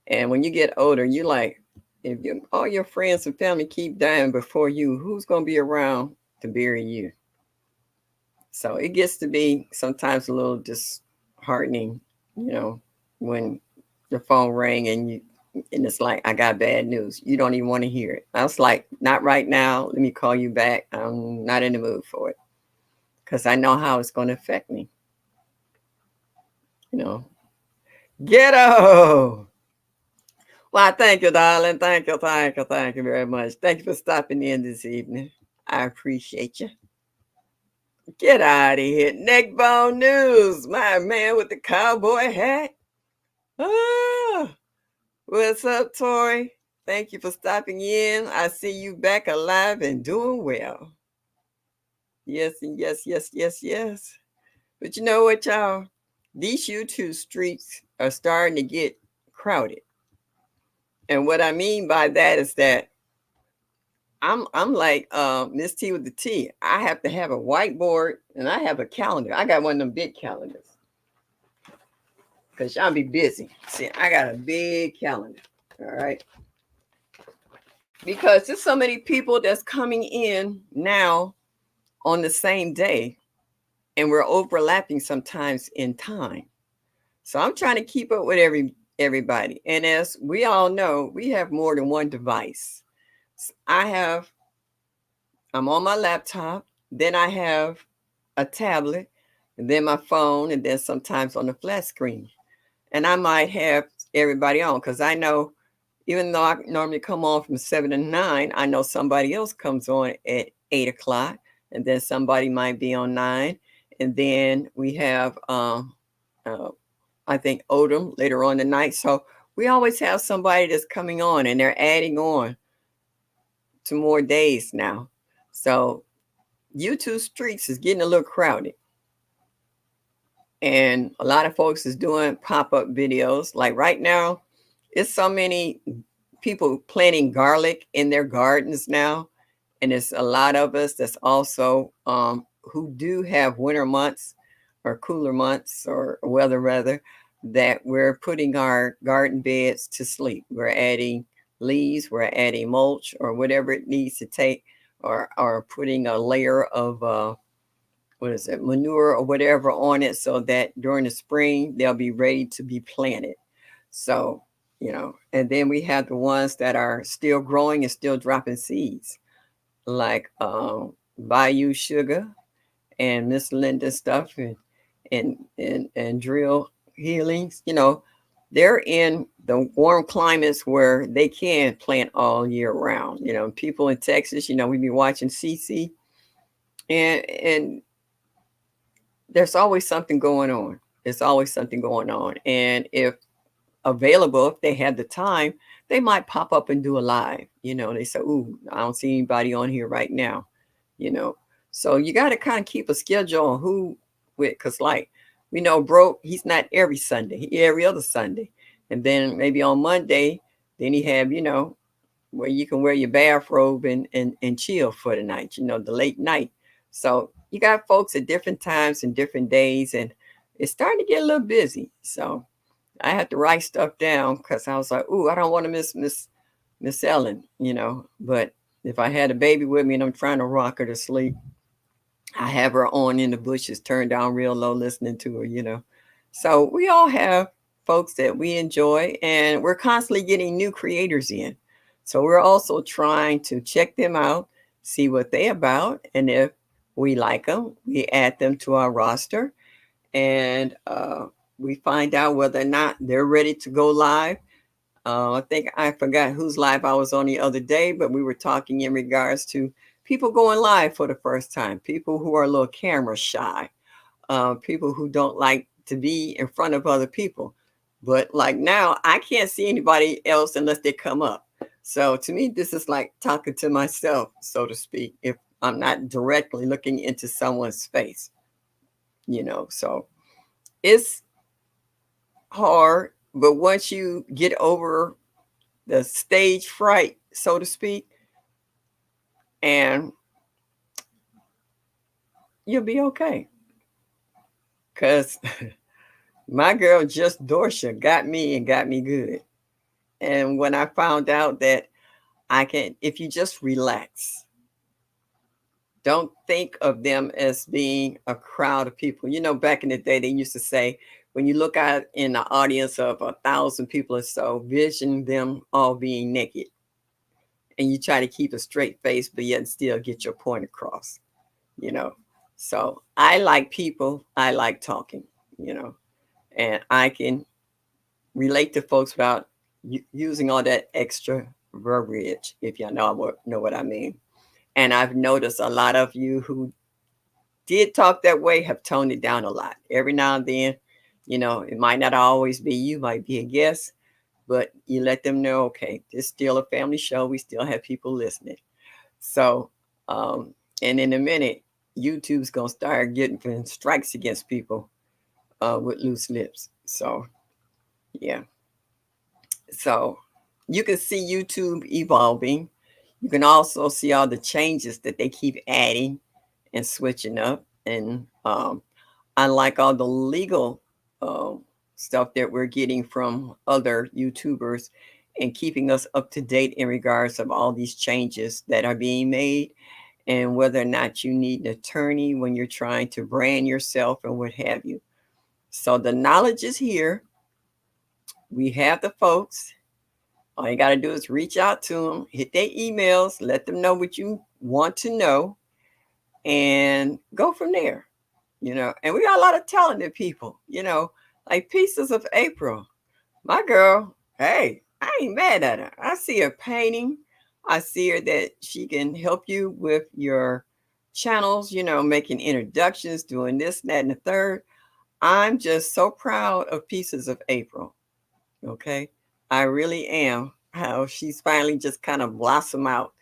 And when you get older, you like, if all your friends and family keep dying before you, who's going to be around to bury you? So it gets to be sometimes a little disheartening, when the phone rang and And it's like, I got bad news. You don't even want to hear it. I was like, not right now. Let me call you back. I'm not in the mood for it because I know how it's going to affect me. You know, ghetto. Well, thank you, darling. Thank you, thank you, thank you very much. Thank you for stopping in this evening. I appreciate you. Get out of here. Neckbone News, my man with the cowboy hat. Ah, what's up, Tori? Thank you for stopping in. I see you back alive and doing well. Yes, and yes, yes, yes, yes. But you know what, y'all? These YouTube streets are starting to get crowded. And what I mean by that is that I'm like Miss T with the T. I have to have a whiteboard and I have a calendar. I got one of them big calendars because y'all be busy. See, I got a big calendar. All right. Because there's so many people that's coming in now on the same day, and we're overlapping sometimes in time. So I'm trying to keep up with everybody. And as we all know, we have more than one device. I have I'm on my laptop, then I have a tablet, and then my phone, and then sometimes on the flat screen. And I might have everybody on because I know even though I normally come on from 7 to 9, I know somebody else comes on at 8 o'clock, and then somebody might be on 9. And then we have uh, I think Odom later on tonight. So we always have somebody that's coming on and they're adding on to more days now. So YouTube streets is getting a little crowded. And a lot of folks is doing pop-up videos. Like right now, it's so many people planting garlic in their gardens now. And it's a lot of us that's also who do have winter months or cooler months or weather rather, that we're putting our garden beds to sleep. We're adding leaves, we're adding mulch or whatever it needs to take, or putting a layer of what is it, manure or whatever on it so that during the spring they'll be ready to be planted. So, and then we have the ones that are still growing and still dropping seeds, like Bayou Sugar and Miss Linda stuff and drill healings. They're in the warm climates where they can plant all year round. People in Texas, we be watching CC, and there's always something going on. There's always something going on. And if available, if they had the time, they might pop up and do a live. They say, ooh, I don't see anybody on here right now. you know. So you got to kind of keep a schedule on who with, because like we know Bro, he's not every Sunday, he every other Sunday. And then maybe on Monday, then he have, where you can wear your bathrobe and chill for the night, the late night. So you got folks at different times and different days, and it's starting to get a little busy. So I had to write stuff down because I was like, ooh, I don't want to miss Ellen, But if I had a baby with me and I'm trying to rock her to sleep, I have her on in the bushes, turned down real low, listening to her. So we all have folks that we enjoy, and we're constantly getting new creators in. So we're also trying to check them out, see what they about, and if we like them, we add them to our roster, and we find out whether or not they're ready to go live. I think I forgot whose live I was on the other day, but we were talking in regards to people going live for the first time, people who are a little camera shy, people who don't like to be in front of other people. But like now, I can't see anybody else unless they come up. So to me, this is like talking to myself, so to speak, if I'm not directly looking into someone's face, So it's hard, but once you get over the stage fright, so to speak, and you'll be okay. Because my girl, just Dorsha, got me and got me good. And when I found out that I can, if you just relax, don't think of them as being a crowd of people. Back in the day, they used to say, when you look out in the audience of 1,000 people or so, vision them all being naked, and you try to keep a straight face, but yet still get your point across, you know. So I like people, I like talking, you know, and I can relate to folks without using all that extra verbiage, if y'all know what I mean. And I've noticed a lot of you who did talk that way have toned it down a lot. Every now and then, you know, it might not always be you, might be a guest, but you let them know, okay, it's still a family show. We still have people listening. So, and in a minute, YouTube's gonna start getting strikes against people with loose lips. So, yeah. So you can see YouTube evolving. You can also see all the changes that they keep adding and switching up. And unlike all the legal um, stuff that we're getting from other YouTubers and keeping us up to date in regards of all these changes that are being made and whether or not you need an attorney when you're trying to brand yourself and what have you. So the knowledge is here. We have the folks. All you got to do is reach out to them, hit their emails, let them know what you want to know, and go from there. You know, and we got a lot of talented people, you know, like Pieces of April. My girl, hey, I ain't mad at her. I see her painting. I see her that she can help you with your channels, you know, making introductions, doing this, that, and the third. I'm just so proud of Pieces of April. Okay. I really am. How she's finally just kind of blossom out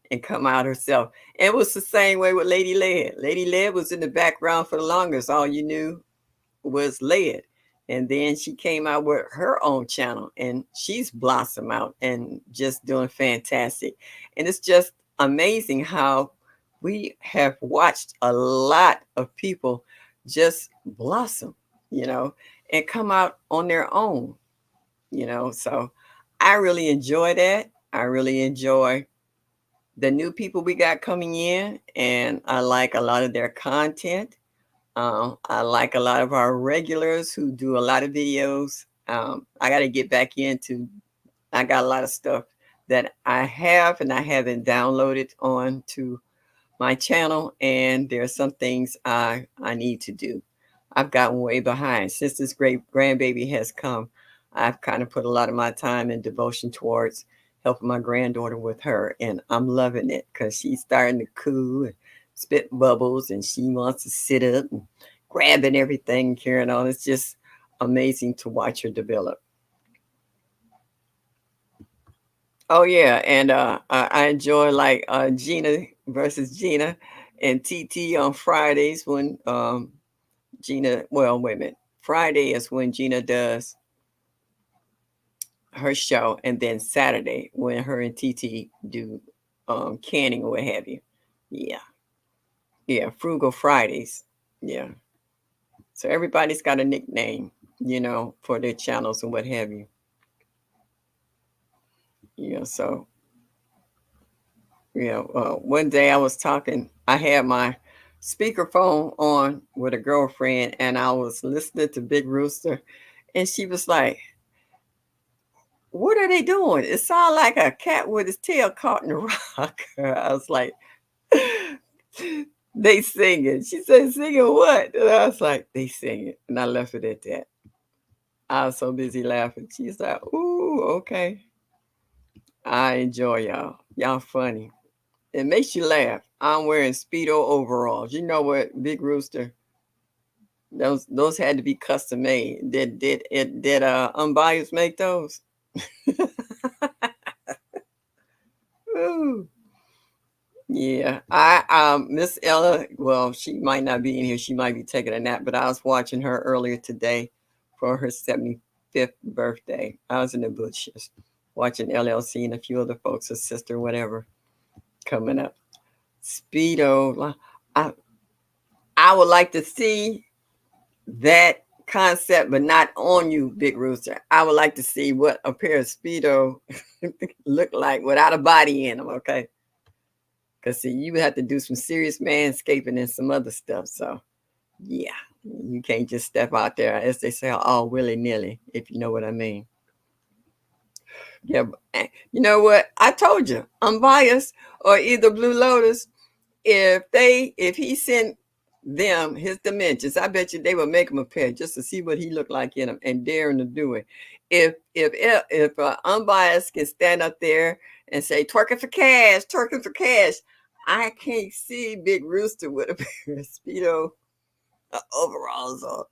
and come out herself. It was the same way with Lady Lead. Lady Lead was in the background for the longest. All you knew was Lead. And then she came out with her own channel and she's blossom out and just doing fantastic. And it's just amazing how we have watched a lot of people just blossom, you know, and come out on their own, you know. So I really enjoy that. I really enjoy the new people we got coming in, and I like a lot of their content. I like a lot of our regulars who do a lot of videos. I got to get back into, I got a lot of stuff that I have and I haven't downloaded onto my channel, and there are some things I need to do. I've gotten way behind since this great grandbaby has come. I've kind of put a lot of my time and devotion towards helping my granddaughter with her, and I'm loving it because she's starting to coo and spit bubbles, and she wants to sit up and grabbing everything, carrying on. It's just amazing to watch her develop. Oh yeah, and I enjoy like Gina versus Gina and TT on Fridays when Gina. Well, wait a minute. Friday is when Gina does her show, and then Saturday when her and TT do canning or what have you. Yeah, yeah, Frugal Fridays. Yeah, so everybody's got a nickname, you know, for their channels and what have you. Yeah, so yeah, one day I was talking, I had my speakerphone on with a girlfriend, and I was listening to Big Rooster, and she was like, "What are they doing? It sounds like a cat with his tail caught in a rock." I was like, "They singing." She said, "Singing what?" And I was like, "They singing," and I left it at that. I was so busy laughing. She's like, "Ooh, okay." I enjoy y'all. Y'all funny. It makes you laugh. I'm wearing Speedo overalls. You know what, Big Rooster? Those had to be custom made. Did Unbiased make those? Ooh. Yeah. I Miss Ella, well, she might not be in here. She might be taking a nap, but I was watching her earlier today for her 75th birthday. I was in the bushes watching LLC and a few other folks, her sister, whatever, coming up. Speedo. I I would like to see that concept, but not on you, Big Rooster. I would like to see what a pair of Speedo look like without a body in them, okay? Because see, you have to do some serious manscaping and some other stuff. So Yeah, you can't just step out there, as they say, all willy nilly, if you know what I mean. Yeah, you know what? I told you, I'm biased or either Blue Lotus. If he sent them his dimensions, I bet you they would make him a pair just to see what he looked like in them and daring to do it. If unbiased can stand up there and say twerking for cash, I can't see Big Rooster with a pair of speedo overalls on.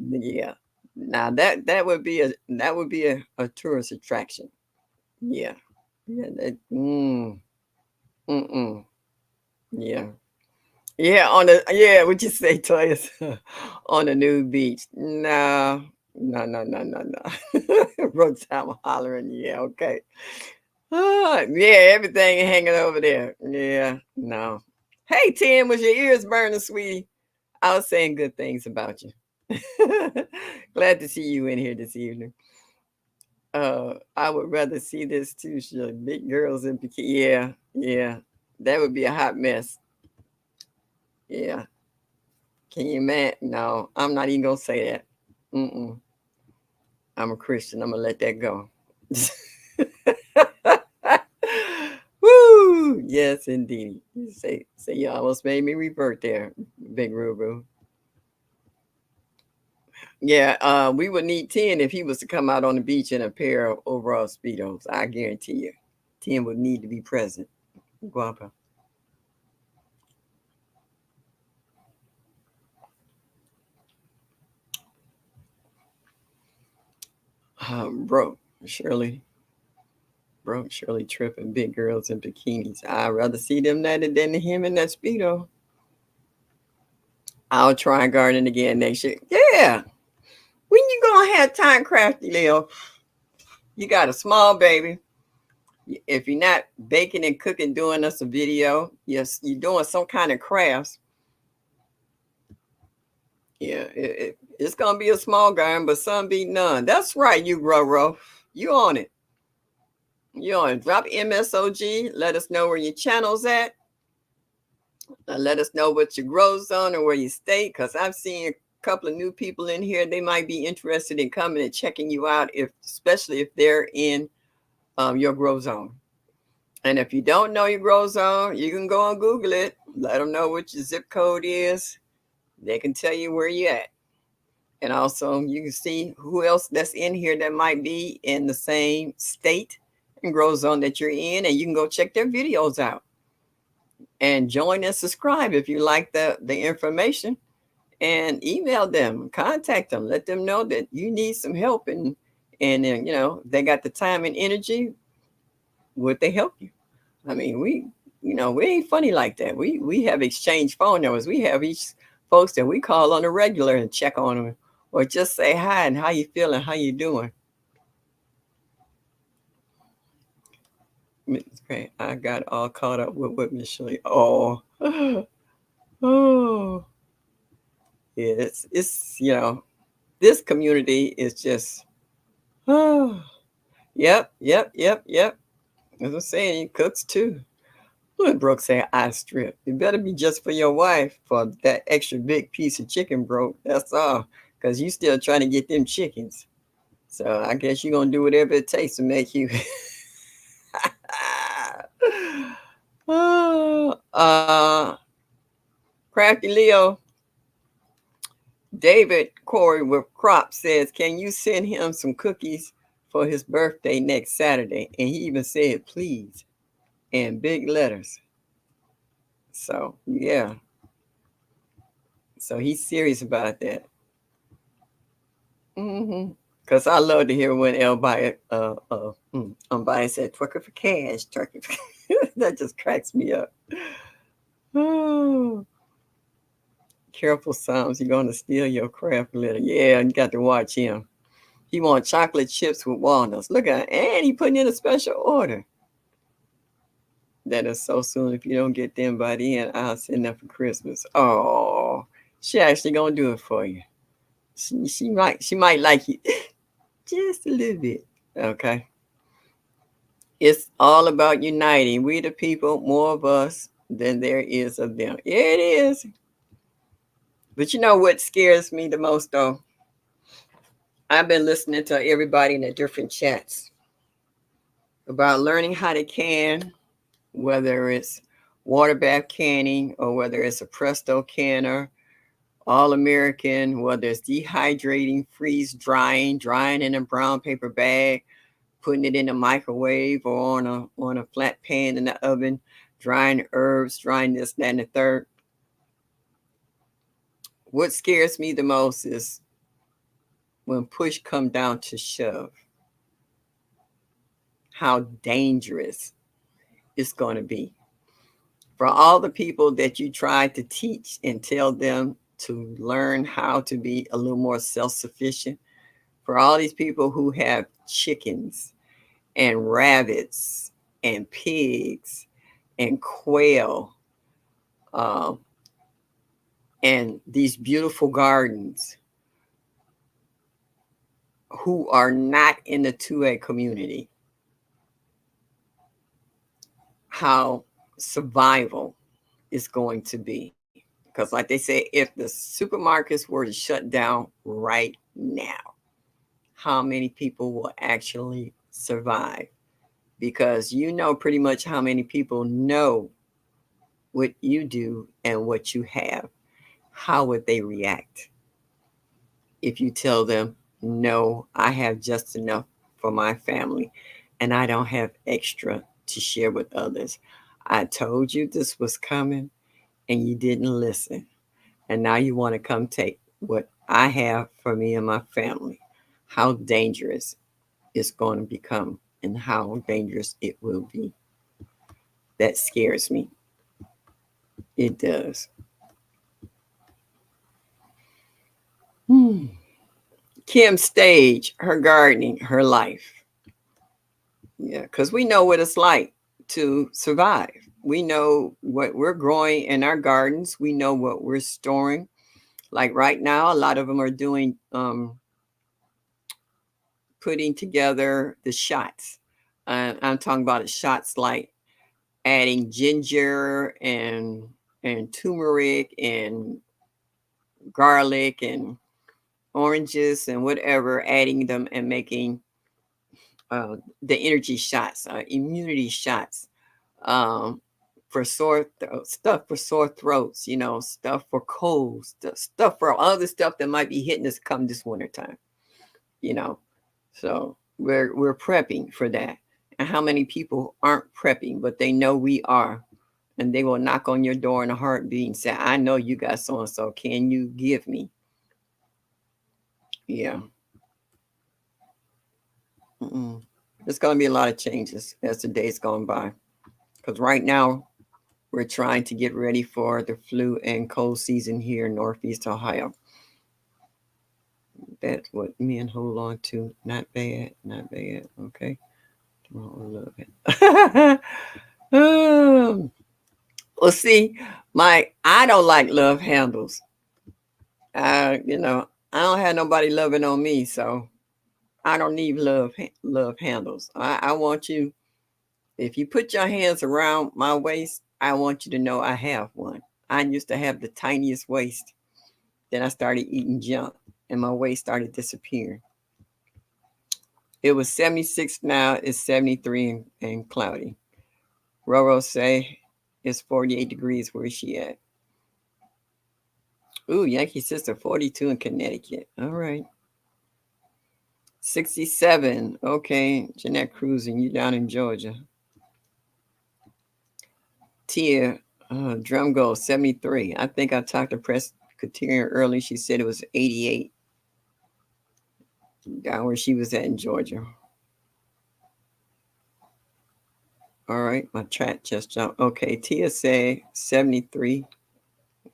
Yeah, now that would be a tourist attraction. Yeah, yeah, mm. Yeah. What you say, Toys? On the new beach. No, no, no, no, no, no. Brooks, I'm hollering. Yeah, okay. Yeah, everything hanging over there. Yeah, no. Hey, Tim, was your ears burning, sweetie? I was saying good things about you. Glad to see you in here this evening. I would rather see this too. Sure. Big girls in bikini. Yeah, yeah. That would be a hot mess. Yeah. Can you imagine? No, I'm not even gonna say that. Mm-mm. I'm a Christian. I'm gonna let that go. Woo! Yes, indeed. Say, you almost made me revert there, Big Rubu. Yeah, we would need 10 if he was to come out on the beach in a pair of overall speedos. I guarantee you, 10 would need to be present. Guapa. Bro, Shirley, Shirley tripping big girls in bikinis. I'd rather see them that than him in that speedo. I'll try gardening again next year. Yeah. When you gonna have time, Crafty Leo? You got a small baby. If you're not baking and cooking, doing us a video, yes, you're doing some kind of crafts. Yeah, it's gonna be a small garden, but some be none. That's right, you Roro. You on it. You on it. Drop MSOG. Let us know where your channel's at. Let us know what your grow zone or where you stay, because I've seen a couple of new people in here. They might be interested in coming and checking you out, especially if they're in your grow zone. And if you don't know your grow zone, you can go and Google it. Let them know what your zip code is. They can tell you where you're at. And also, you can see who else that's in here that might be in the same state and grow zone that you're in, and you can go check their videos out and join and subscribe if you like the information, and email them, contact them, let them know that you need some help, and they got the time and energy. Would they help you? I mean, we ain't funny like that. We have exchanged phone numbers. We have each folks that we call on the regular and check on them, or just say hi and how you feeling, how you doing. Great. I got all caught up with what Miss Shirley. Oh, oh, yeah. It's this community is just. Oh, yep. As I'm saying, he cooks too. Look, Brooke say I strip. It better be just for your wife for that extra big piece of chicken, bro. That's all. Because you still trying to get them chickens. So I guess you're going to do whatever it takes to make you. Oh, Crafty Leo, David Corey with Crop says, can you send him some cookies for his birthday next Saturday? And he even said, please, in big letters. So, yeah. So he's serious about that. Because I love to hear when everybody, somebody said, twerking for cash, twerking for cash. That just cracks me up. Oh, careful, Psalms. You're going to steal your craft litter. Yeah, you got to watch him. He want chocolate chips with walnuts. Look at him. And he putting in a special order. That is so soon. If you don't get them by the end, I'll send them for Christmas. Oh, she actually going to do it for you. She might like you just a little bit. Okay. It's all about uniting. We the people, more of us than there is of them. Yeah, it is. But you know what scares me the most, though? I've been listening to everybody in the different chats about learning how to can, whether it's water bath canning or whether it's a Presto canner, all American, whether it's dehydrating, freeze drying, drying in a brown paper bag, putting it in the microwave or on a flat pan in the oven, drying herbs, drying this, that, and the third. What scares me the most is when push come down to shove, how dangerous it's going to be for all the people that you try to teach and tell them to learn how to be a little more self-sufficient, for all these people who have chickens and rabbits and pigs and quail, um, and these beautiful gardens, who are not in the 2A community, how survival is going to be. Because, like they say, if the supermarkets were to shut down right now, how many people will actually survive? Because you know pretty much how many people know what you do and what you have. How would they react if you tell them, no, I have just enough for my family and I don't have extra to share with others? I told you this was coming and you didn't listen. And now you want to come take what I have for me and my family. How dangerous it's going to become and how dangerous it will be. That scares me. It does. Hmm. Kim Stage, her gardening, her life. Yeah, because we know what it's like to survive. We know what we're growing in our gardens. We know what we're storing. Like right now, a lot of them are doing putting together the shots. I'm talking about the shots like adding ginger and turmeric and garlic and oranges and whatever, adding them and making the energy shots, immunity shots, um, for stuff for sore throats, stuff for colds, stuff for other stuff that might be hitting us come this wintertime, you know. So we're prepping for that. And how many people aren't prepping, but they know we are, and they will knock on your door in a heartbeat and say, "I know you got so and so. Can you give me?" Yeah. Mm-mm. There's going to be a lot of changes as the days going by. Because right now, we're trying to get ready for the flu and cold season here in Northeast Ohio. That's what men hold on to. Not bad, not bad. Okay. Oh, love it. Well, see, I don't like love handles. You know, I don't have nobody loving on me, so I don't need love handles. I want you. If you put your hands around my waist, I want you to know I have one. I used to have the tiniest waist. Then I started eating junk and my waist started disappearing. It was 76 now, it's 73 and cloudy. Roro say it's 48 degrees. Where is she at? Ooh, Yankee Sister 42 in Connecticut. All right. 67. Okay. Jeanette Cruising, you down in Georgia. Tia, drum goal 73. I think I talked to Presbyterian early. She said it was 88 down where she was at in Georgia. All right, my chat just jumped. Okay, Tia said 73.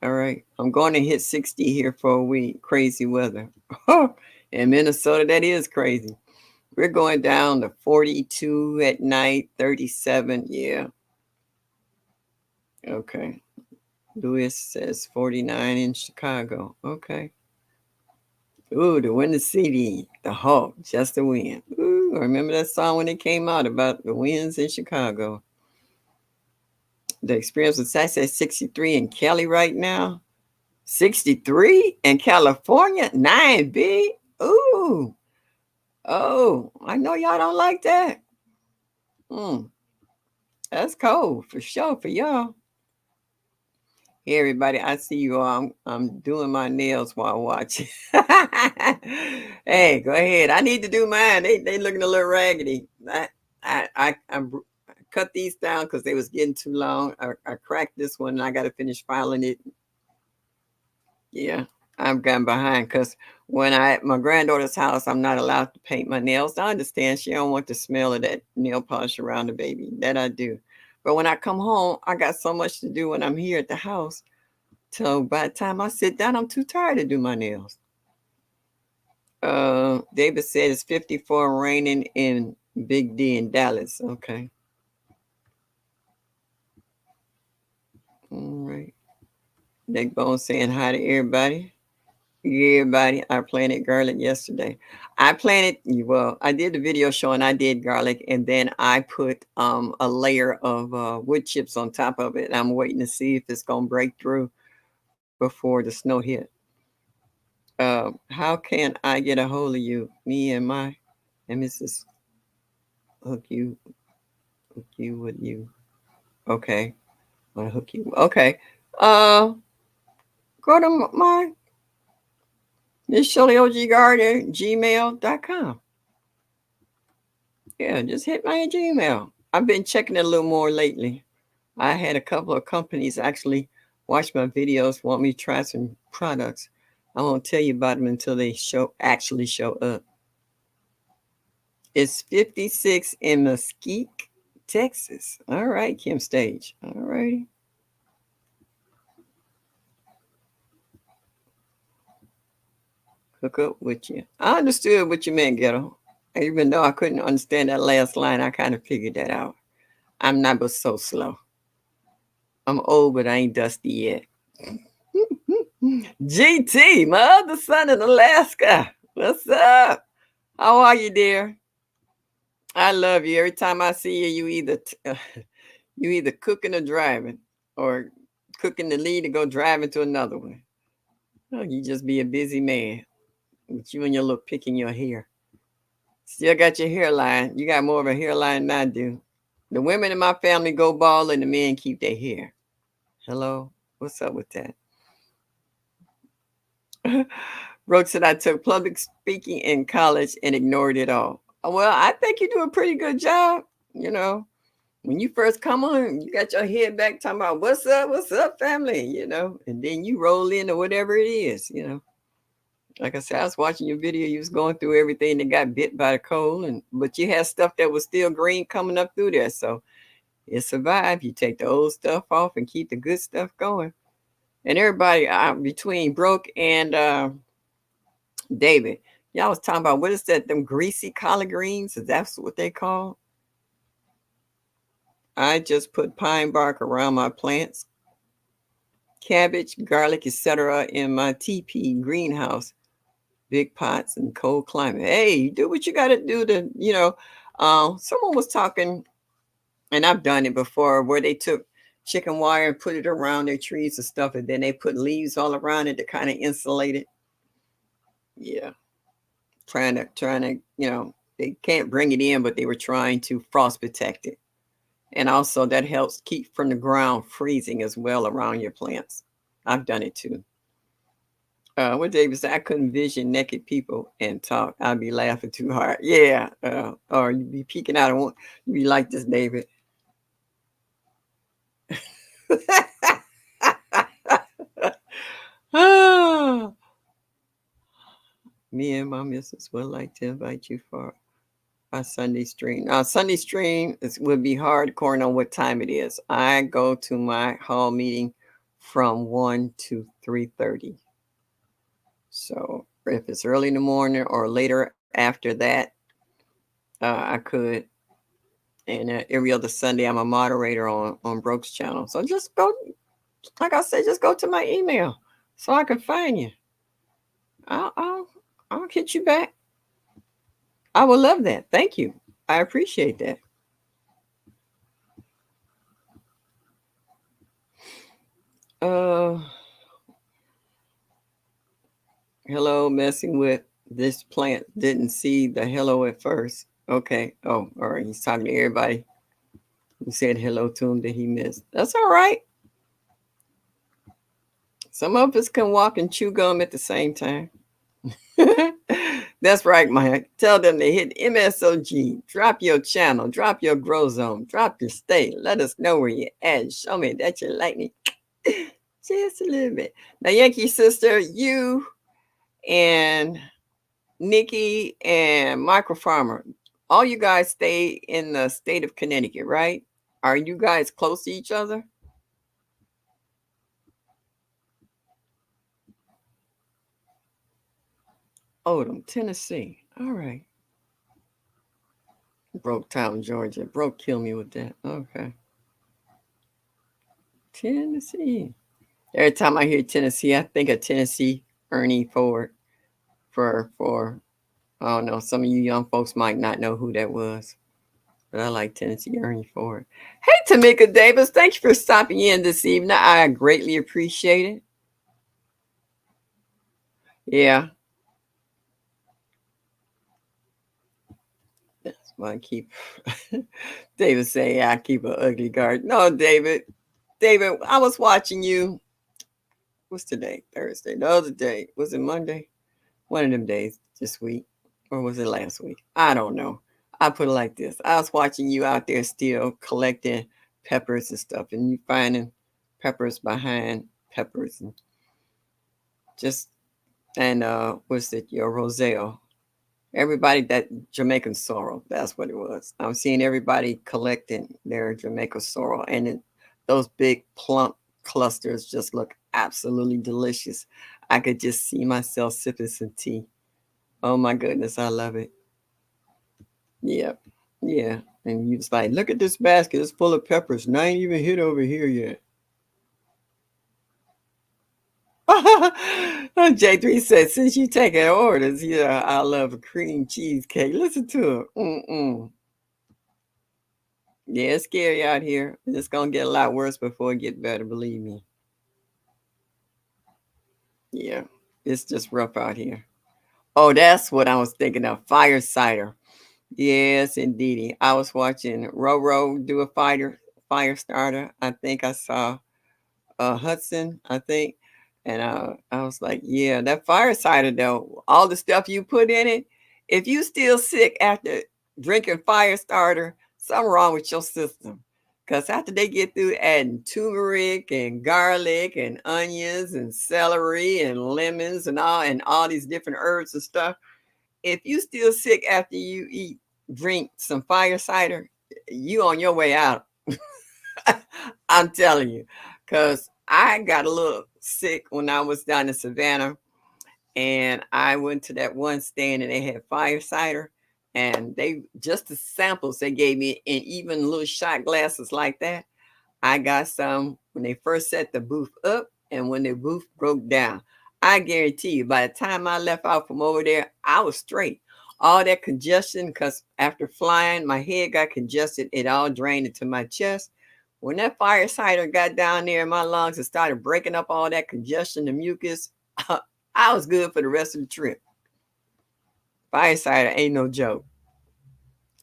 All right, I'm going to hit 60 here for a week. Crazy weather. In Minnesota, that is crazy. We're going down to 42 at night, 37. Yeah. Okay. Lewis says 49 in Chicago. Okay. Ooh, the Windy City, the Hawk, just the wind. Ooh, I remember that song when it came out about the winds in Chicago. The experience with Sax at 63 in Kelly right now. 63 in California, 9B. Ooh. Oh, I know y'all don't like that. Mm, that's cold for sure for y'all. Hey everybody, I see you all. I'm doing my nails while watching. Hey, go ahead. I need to do mine. They looking a little raggedy. I cut these down because they was getting too long. I cracked this one and I got to finish filing it. Yeah, I've gotten behind because when I at my granddaughter's house, I'm not allowed to paint my nails. I understand she don't want the smell of that nail polish around the baby. That I do. But when I come home, I got so much to do when I'm here at the house. So by the time I sit down, I'm too tired to do my nails. David said it's 54 raining in Big D in Dallas. Okay. All right. Nick Bone saying hi to everybody. Yeah, everybody. I planted garlic yesterday. I planted, well, I did the video showing I did garlic and then I put a layer of wood chips on top of it. I'm waiting to see if it's gonna break through before the snow hit. How can I get a hold of you? Me and Mrs. Hook you with you. Okay, I'm gonna hook you. Okay, uh, go to my Miss Shirley OG Gardner gmail.com. Yeah, just hit my Gmail. I've been checking it a little more lately. I had a couple of companies actually watch my videos, want me to try some products. I won't tell you about them until they actually show up. It's 56 in Mesquite, Texas. All right, Kim Stage. All righty. Hook up with you. I understood what you meant, Ghetto. Even though I couldn't understand that last line, I kind of figured that out. I'm not but so slow. I'm old, but I ain't dusty yet. GT, my other son in Alaska. What's up? How are you, dear? I love you. Every time I see you, you either cooking or driving, or cooking the lead to go driving to another one. Oh, you just be a busy man with you and your little pick in your hair. Still got your hairline. You got more of a hairline than I do. The women in my family go bald and the men keep their hair. Hello? What's up with that? Brooke said I took public speaking in college and ignored it all. Well, I think you do a pretty good job. You know, when you first come on, you got your head back talking about what's up, family, and then you roll into whatever it is. Like I said, I was watching your video. You was going through everything that got bit by the cold, but you had stuff that was still green coming up through there. So it survived. You take the old stuff off and keep the good stuff going. And everybody between Brooke and David, y'all was talking about what is that? Them greasy collard greens? Is that what they call? I just put pine bark around my plants, cabbage, garlic, etc. in my TP greenhouse, big pots and cold climate. Hey, do what you got to do someone was talking, and I've done it before, where they took chicken wire and put it around their trees and stuff, and then they put leaves all around it to kind of insulate it. Yeah, trying to, they can't bring it in, but they were trying to frost protect it. And also that helps keep from the ground freezing as well around your plants. I've done it too. What David said, I couldn't vision naked people and talk. I'd be laughing too hard. Yeah. Or you'd be peeking out and you'd be like this, David. Me and my missus would like to invite you for our Sunday stream. Sunday stream would be hardcore on what time it is. I go to my hall meeting from 1 to 3:30. So if it's early in the morning or later after that, I could. And every other Sunday, I'm a moderator on Brooke's channel. So just go, like I said, just go to my email so I can find you. I'll hit you back. I would love that. Thank you. I appreciate that. Uh, Hello, messing with this plant. Didn't see the hello at first. Okay. Oh, all right. He's talking to everybody who said hello to him that he missed. That's all right. Some of us can walk and chew gum at the same time. That's right, Mike. Tell them to hit MSOG. Drop your channel. Drop your grow zone. Drop your state. Let us know where you're at. Show me that you like me just a little bit. Now, Yankee sister, you and Nikki and Micro Farmer, all you guys stay in the state of Connecticut, right? Are you guys close to each other? Odom, Tennessee. All right. Broke Town, Georgia. Broke kill me with that. Okay. Tennessee. Every time I hear Tennessee, I think of Tennessee Ernie Ford. For I don't know, some of you young folks might not know who that was. But I like Tennessee Ernie Ford. Hey, Tamika Davis, thank you for stopping in this evening. I greatly appreciate it. Yeah, that's why I keep David saying I keep an ugly garden. No, David. David, I was watching you. What's today? Thursday. The other day. Was it Monday? One of them days this week. Or was it last week? I don't know. I put it like this. I was watching you out there still collecting peppers and stuff, and you finding peppers behind peppers and just and what's it, your roselle. Everybody that Jamaican sorrel, that's what it was. I'm seeing everybody collecting their Jamaican sorrel, and those big plump clusters just look absolutely delicious. I could just see myself sipping some tea. Oh my goodness, I love it. Yeah, yeah. And you was like, look at this basket, it's full of peppers, and I ain't even hit over here yet. J3 said, since you taking orders, yeah, I love a cream cheesecake. Listen to it. Mm-mm. Yeah, it's scary out here. It's gonna get a lot worse before it get better, believe me. Yeah, it's just rough out here. Oh, that's what I was thinking of. Fire cider. Yes, indeedy. I was watching Roro do a fire starter. I think I saw Hudson, I think. And I was like, yeah, that fire cider though, all the stuff you put in it, if you still sick after drinking fire starter, something wrong with your system. Because after they get through adding turmeric and garlic and onions and celery and lemons and all these different herbs and stuff, if you still sick after you drink some fire cider, you on your way out. I'm telling you, because I got a little sick when I was down in Savannah, and I went to that one stand and they had fire cider, and they just the samples they gave me in even little shot glasses like that. I got some when they first set the booth up and when the booth broke down. I guarantee you, by the time I left out from over there, I was straight. All that congestion, because after flying, my head got congested. It all drained into my chest. When that fire cider got down there in my lungs and started breaking up all that congestion and mucus, I was good for the rest of the trip. Fire cider ain't no joke.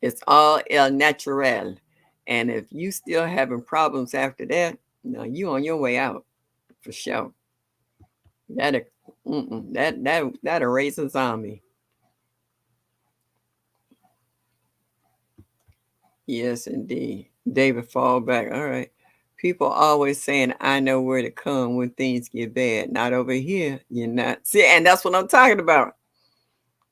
It's all el natural. And if you still having problems after that, no, you on your way out for sure. That that erases zombie. Yes, indeed. David Fallback. All right. People always saying, I know where to come when things get bad. Not over here. You're not. See, and that's what I'm talking about.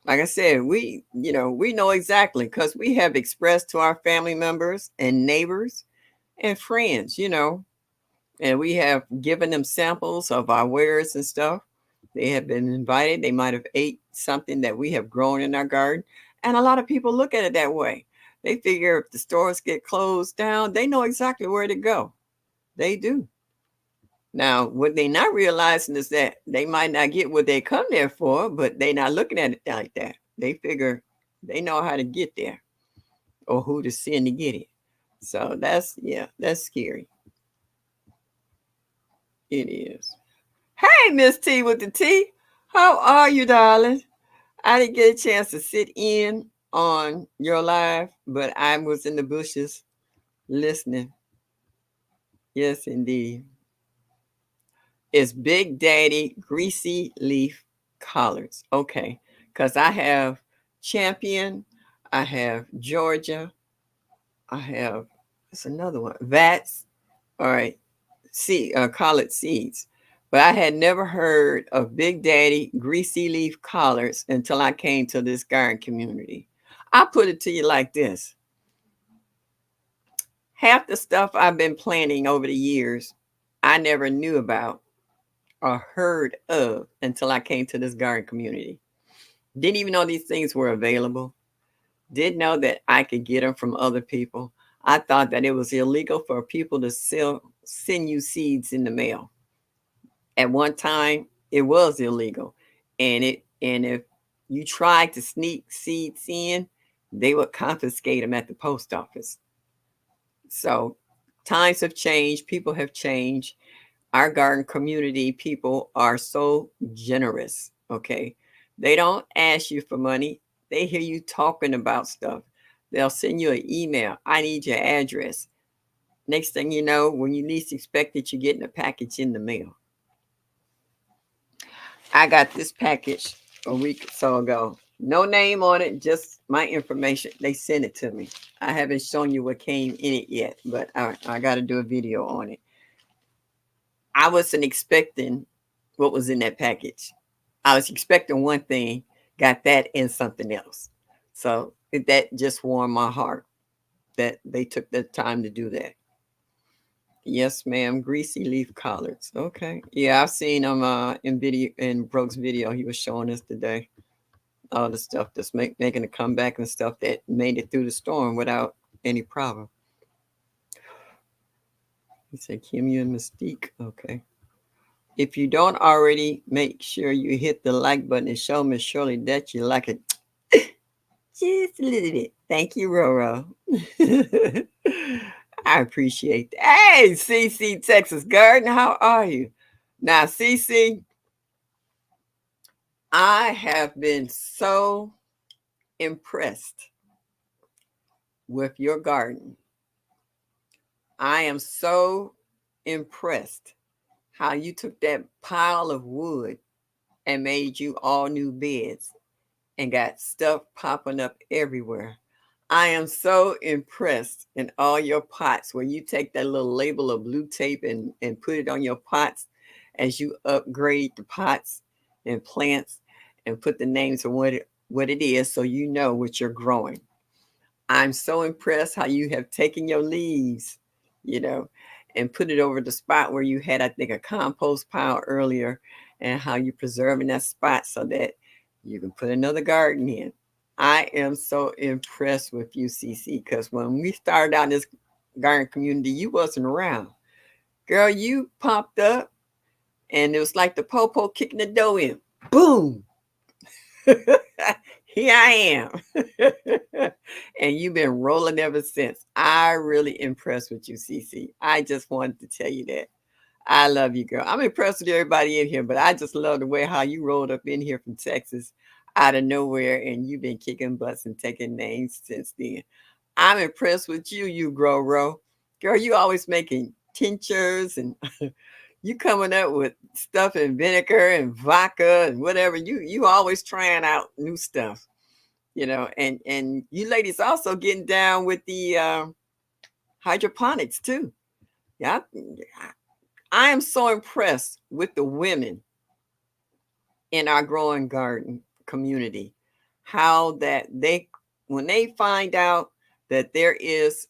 Like I said, we know exactly because we have expressed to our family members and neighbors and friends, and we have given them samples of our wares and stuff. They have been invited. They might have ate something that we have grown in our garden. And a lot of people look at it that way. They figure if the stores get closed down, they know exactly where to go. They do. Now, what they not realizing is that they might not get what they come there for, but they not looking at it like that. They figure they know how to get there or who to send to get it. So that's scary. It is. Hey, Miss T with the T. How are you, darling? I didn't get a chance to sit in on your live, but I was in the bushes listening. Yes, indeed. It's Big Daddy Greasy Leaf Collards. Okay. Because I have Champion, I have Georgia, I have, it's another one, Vats. All right. Collard seeds. But I had never heard of Big Daddy Greasy Leaf Collards until I came to this garden community. I put it to you like this. Half the stuff I've been planting over the years, I never knew about or heard of until I came to this garden community. Didn't even know these things were available. Didn't know that I could get them from other people. I thought that it was illegal for people to send you seeds in the mail. At one time, it was illegal, and if you tried to sneak seeds in, they would confiscate them at the post office. So times have changed, people have changed. Our garden community people are so generous. Okay, they don't ask you for money. They hear you talking about stuff. They'll send you an email. I need your address. Next thing you know, when you least expect it, you're getting a package in the mail. I got this package a week or so ago. No name on it, just my information. They sent it to me. I haven't shown you what came in it yet, but I got to do a video on it. I wasn't expecting what was in that package. I was expecting one thing, got that and something else. So that just warmed my heart that they took the time to do that. Yes, ma'am. Greasy leaf collards. Okay. Yeah, I've seen them in Brooks' video. He was showing us today all the stuff that's making a comeback and stuff that made it through the storm without any problem. He said Kimmy and Mystique. Okay. If you don't already, make sure you hit the like button and show Miss Shirley that you like it just a little bit. Thank you, Roro. I appreciate that. Hey, CC Texas Garden, how are you? Now, CC, I have been so impressed with your garden. I am so impressed how you took that pile of wood and made you all new beds and got stuff popping up everywhere. I am so impressed in all your pots where you take that little label of blue tape and put it on your pots as you upgrade the pots and plants and put the names of what it is so you know what you're growing. I'm so impressed how you have taken your leaves, you know, and put it over the spot where you had, I think, a compost pile earlier, and how you're preserving that spot so that you can put another garden in. I am so impressed with you, CC, because when we started out in this garden community, you wasn't around. Girl, you popped up, and it was like the popo kicking the dough in. Boom! Here I am. And you've been rolling ever since. I really impressed with you, CC. I just wanted to tell you that. I love you, girl. I'm impressed with everybody in here, but I just love the way how you rolled up in here from Texas out of nowhere, and you've been kicking butts and taking names since then. I'm impressed with you, you grow row. Girl, you always making tinctures and you coming up with stuff in vinegar and vodka and whatever. You always trying out new stuff, and you ladies also getting down with the hydroponics too. Yeah, I am so impressed with the women in our growing garden community, how that when they find out that there is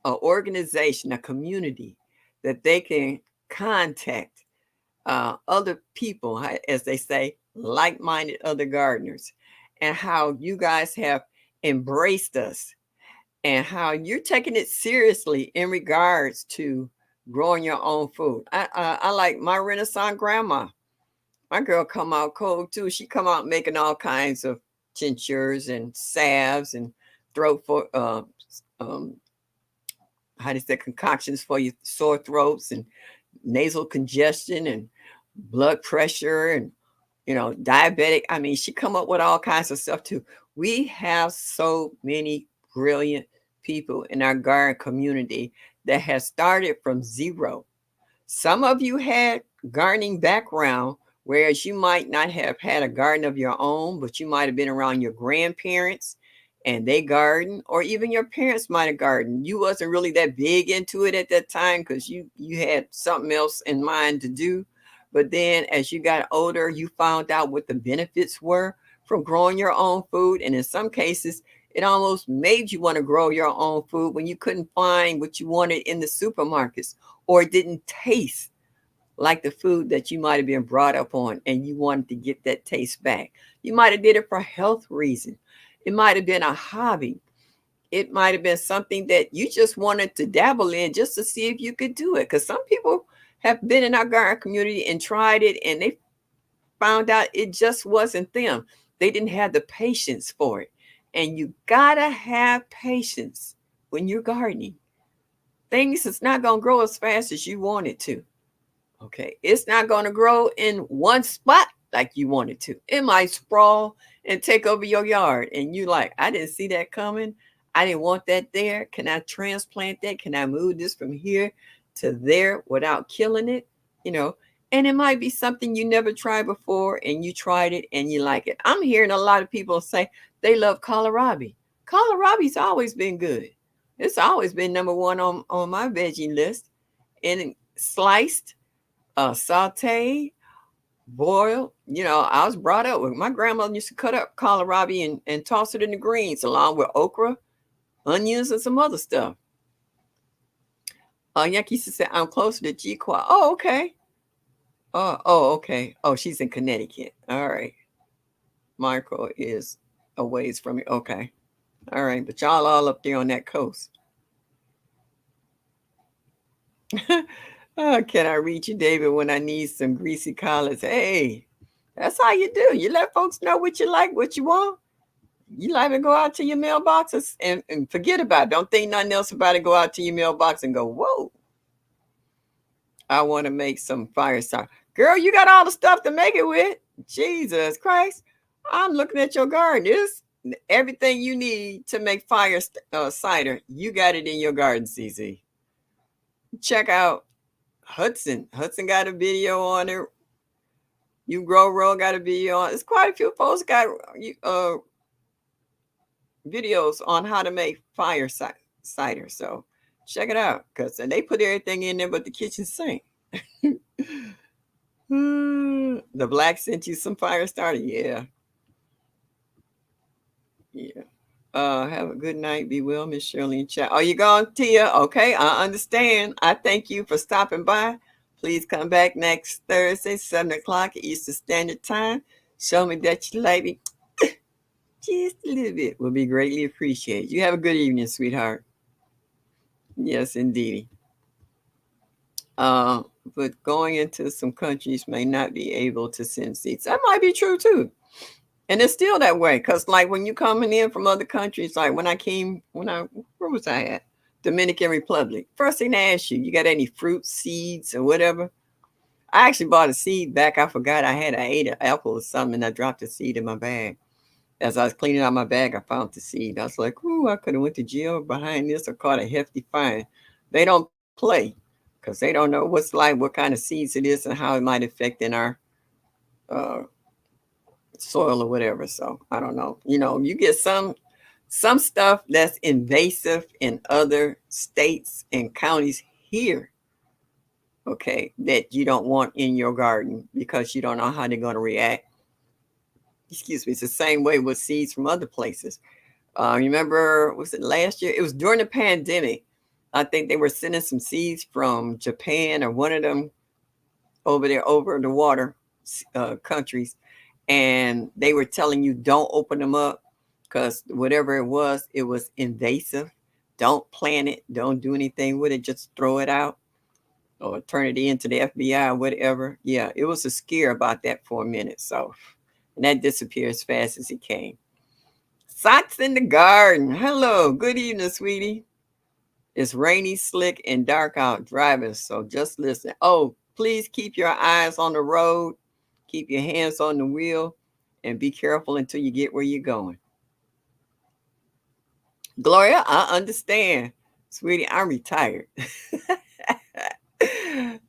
an organization, a community that they can contact other people, as they say, like-minded other gardeners, and how you guys have embraced us and how you're taking it seriously in regards to growing your own food. I like my Renaissance grandma. My girl come out cold too. She come out making all kinds of tinctures and salves and throat for how do you say, concoctions for your sore throats and nasal congestion and blood pressure and diabetic. I mean, she come up with all kinds of stuff too. We have so many brilliant people in our garden community that have started from zero. Some of you had gardening background, whereas you might not have had a garden of your own, but you might have been around your grandparents and they garden, or even your parents might have gardened. You wasn't really that big into it at that time because you had something else in mind to do. But then as you got older, you found out what the benefits were from growing your own food. And in some cases, it almost made you want to grow your own food when you couldn't find what you wanted in the supermarkets, or it didn't taste like the food that you might have been brought up on and you wanted to get that taste back. You might have did it for health reasons. It might have been a hobby. It might have been something that you just wanted to dabble in just to see if you could do it. Because some people have been in our garden community and tried it and they found out it just wasn't them. They didn't have the patience for it. And you gotta have patience when you're gardening. Things is not gonna grow as fast as you want it to. Okay, it's not going to grow in one spot like you want it to. It might sprawl and take over your yard, and you like, I didn't see that coming. I didn't want that there. Can I transplant that? Can I move this from here to there without killing it? You know, and it might be something you never tried before, and you tried it and you like it. I'm hearing a lot of people say they love kohlrabi. Kohlrabi's always been good. It's always been number one on my veggie list, and sliced, saute, boil. I was brought up with my grandmother used to cut up kohlrabi and toss it in the greens along with okra, onions, and some other stuff. Yankee used to say, I'm closer to G-Qua. Oh, okay. Okay. Oh, she's in Connecticut. All right. Michael is a ways from me. Okay. All right. But y'all all up there on that coast. Can I reach you, David, when I need some greasy collards? Hey, that's how you do. You let folks know what you like, what you want. You let it go out to your mailboxes and forget about it. Don't think nothing else about it. Go out to your mailbox and go, whoa, I want to make some fire starter. Girl, you got all the stuff to make it with. Jesus Christ. I'm looking at your garden. It's everything you need to make fire cider. You got it in your garden, CZ. Check out Hudson. Hudson got a video on it. You Grow Roll got a video on. It's quite a few folks got videos on how to make fire cider. So check it out, because they put everything in there but the kitchen sink. The Black sent you some fire starter. Yeah. Have a good night. Be well, Miss Shirley and chat. Are you gone, Tia? Okay, I understand. I thank you for stopping by. Please come back next Thursday, 7 o'clock Eastern Standard Time. Show me that you like me just a little bit. Will be greatly appreciated. You have a good evening, sweetheart. Yes, indeed. But going into some countries may not be able to send seeds. That might be true too. And it's still that way. Because like when you coming in from other countries, like where was I at? Dominican Republic. First thing they ask you, you got any fruit seeds or whatever? I actually bought a seed back. I forgot I ate an apple or something and I dropped the seed in my bag. As I was cleaning out my bag, I found the seed. I was like, ooh, I could have went to jail behind this or caught a hefty fine. They don't play because they don't know what kind of seeds it is and how it might affect in our soil or whatever. So I don't know. You get some stuff that's invasive in other states and counties here, okay, that you don't want in your garden because you don't know how they're going to react. Excuse me. It's the same way with seeds from other places. Remember, was it last year? It was during the pandemic. I think they were sending some seeds from Japan or one of them over there, over the water countries. And they were telling you don't open them up because whatever it was invasive. Don't plant it. Don't do anything with it. Just throw it out or turn it into the FBI or whatever. Yeah, it was a scare about that for a minute. So, and that disappeared as fast as it came. Socks in the garden. Hello. Good evening, sweetie. It's rainy, slick, and dark out driving. So just listen. Oh, please keep your eyes on the road. Keep your hands on the wheel and be careful until you get where you're going. Gloria, I understand. Sweetie, I'm retired.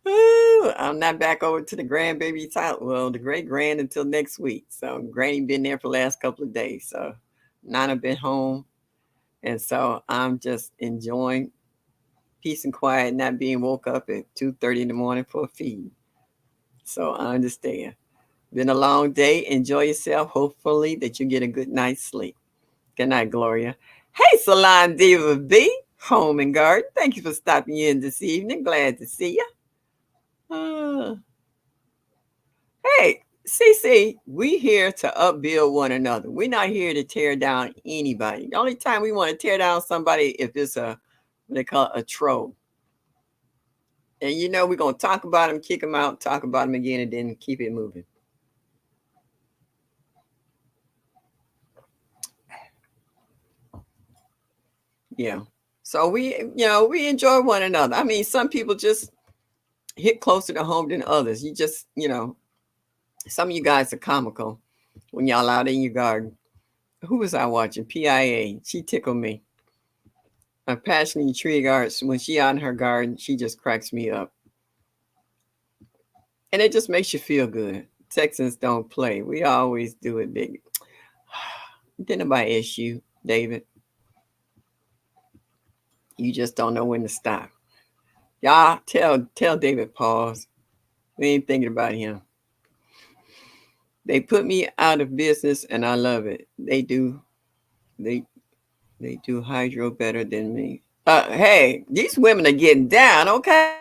Ooh, I'm not back over to the grandbaby's house. Well, the great grand until next week. So Granny been there for the last couple of days. So Nana been home. And so I'm just enjoying peace and quiet, not being woke up at 2:30 in the morning for a feed. So I understand. Been a long day. Enjoy yourself. Hopefully that you get a good night's sleep. Good night, Gloria. Hey, Salon Diva B, Home and Garden. Thank you for stopping in this evening. Glad to see you. Hey, CC, we here to upbuild one another. We're not here to tear down anybody. The only time we want to tear down somebody if it's what they call a troll. And we're going to talk about them, kick them out, talk about them again, and then keep it moving. Yeah. So we enjoy one another. I mean, some people just hit closer to home than others. You just, some of you guys are comical when y'all out in your garden. Who was I watching? PIA. She tickled me. A passionate tree guards, when she out in her garden, she just cracks me up. And it just makes you feel good. Texans don't play. We always do it big. Didn't nobody ask you, David. You just don't know when to stop. Y'all tell David pause. We ain't thinking about him. They put me out of business and I love it. They do hydro better than me. Hey, these women are getting down, okay?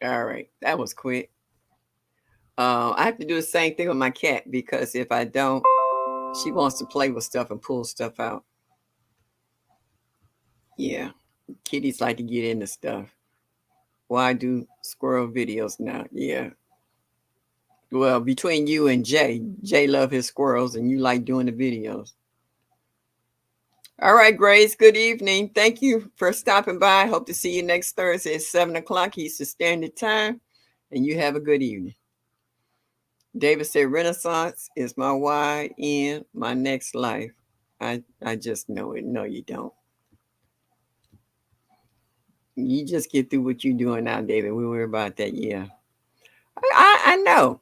All right, that was quick. I have to do the same thing with my cat because if I don't, she wants to play with stuff and pull stuff out. Yeah, kitties like to get into stuff. Why do squirrel videos now? Yeah. Well, between you and Jay love his squirrels and you like doing the videos. All right, Grace, good evening. Thank you for stopping by. Hope to see you next Thursday at 7 o'clock Eastern Standard Time. And you have a good evening. David said, Renaissance is my why in my next life. I just know it. No, you don't. You just get through what you're doing now, David. We worry about that. Yeah. I know.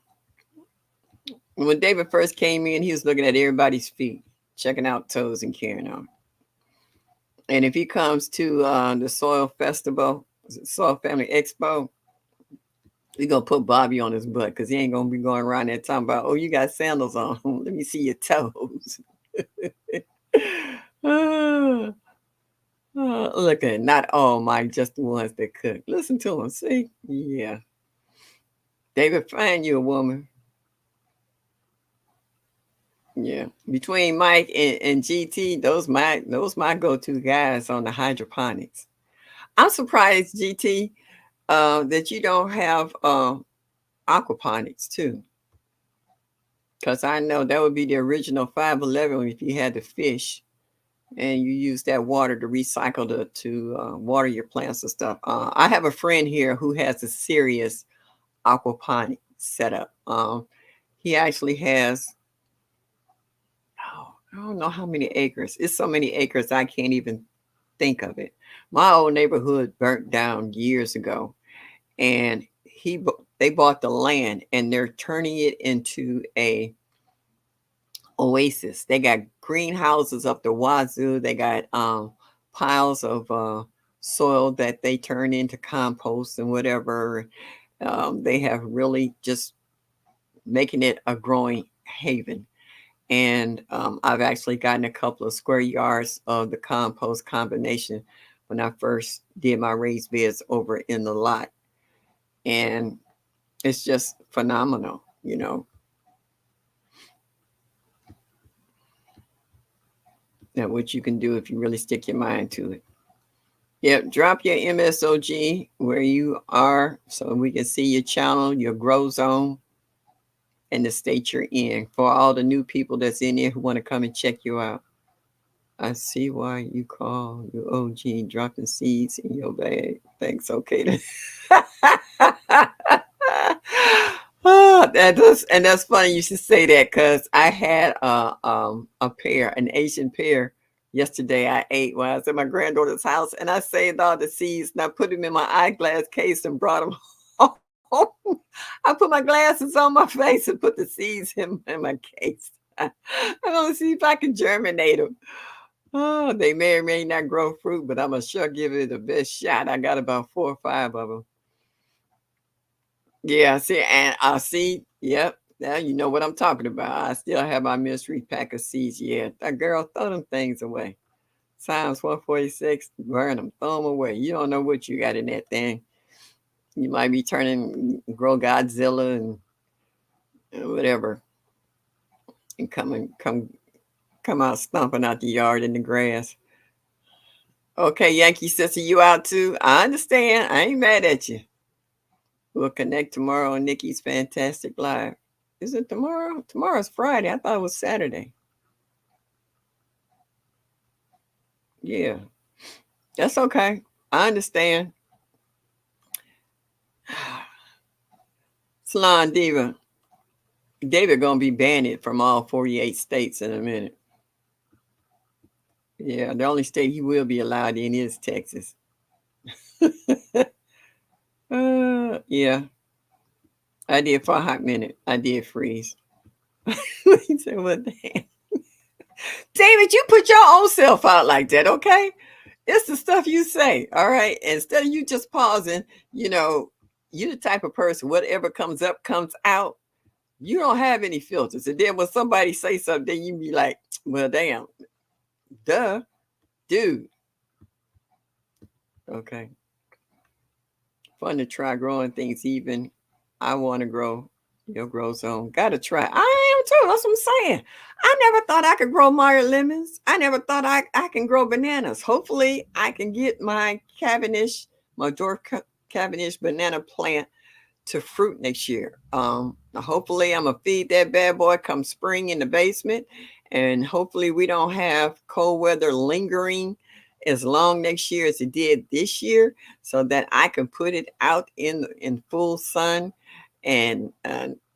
When David first came in, he was looking at everybody's feet, checking out toes and carrying on. And if he comes to the Soil Festival, Soil Family Expo, we're going to put Bobby on his butt because he ain't going to be going around there talking about, oh, you got sandals on. Let me see your toes. Look at it. Not all, Mike, just the ones that cook. Listen to him. See? Yeah. David, find you a woman. Yeah. Between Mike and GT, those my go-to guys on the hydroponics. I'm surprised, GT, that you don't have aquaponics too. Because I know that would be the original 511 if you had the fish and you use that water to recycle to water your plants and stuff. I have a friend here who has a serious aquaponic setup. He actually has, I don't know how many acres. It's so many acres I can't even think of it. My old neighborhood burnt down years ago, and they bought the land and they're turning it into a oasis. They got greenhouses up the wazoo. They got piles of soil that they turn into compost and whatever. They have really just making it a growing haven. And I've actually gotten a couple of square yards of the compost combination when I first did my raised beds over in the lot. And it's just phenomenal, that what you can do if you really stick your mind to it. Yep, drop your MSOG where you are so we can see your channel, your grow zone, and the state you're in for all the new people that's in there who want to come and check you out. I see why you call your OG dropping seeds in your bag. Thanks, okay. Oh, and that's funny you should say that because I had a pear, an Asian pear yesterday. I ate when I was at my granddaughter's house, and I saved all the seeds and I put them in my eyeglass case and brought them home. I put my glasses on my face and put the seeds in my case. I'm gonna see if I can germinate them. Oh, they may or may not grow fruit, but I'm gonna sure give it the best shot. I got about 4 or 5 of them. Yeah, see, and I see. Yep, now you know what I'm talking about. I still have my mystery pack of seeds. Yeah, that girl, throw them things away. Psalms 146, burn them, throw them away. You don't know what you got in that thing. You might be turning grow Godzilla and whatever, and come out stomping out the yard in the grass. Okay, Yankee sister, you out too? I understand. I ain't mad at you. We'll connect tomorrow on Nikki's Fantastic Live. Is it tomorrow? Tomorrow's Friday. I thought it was Saturday. Yeah, that's okay. I understand. Salon Diva. David gonna be banned from all 48 states in a minute. Yeah, the only state he will be allowed in is Texas. Yeah. I did for a hot minute. I did freeze. He said, what the hell? David, you put your own self out like that, okay? It's the stuff you say, all right? Instead of you just pausing, you know, you the type of person, whatever comes up, comes out. You don't have any filters. And then when somebody say something, then you be like, well, damn, duh, dude. Okay. Fun to try growing things even. I want to grow. Your grow zone. Gotta try. I am too. That's what I'm saying. I never thought I could grow Meyer lemons. I never thought I can grow bananas. Hopefully, I can get my dwarf Cavendish banana plant to fruit next year. Hopefully, I'm gonna feed that bad boy come spring in the basement, and hopefully, we don't have cold weather lingering as long next year as it did this year, so that I can put it out in full sun. And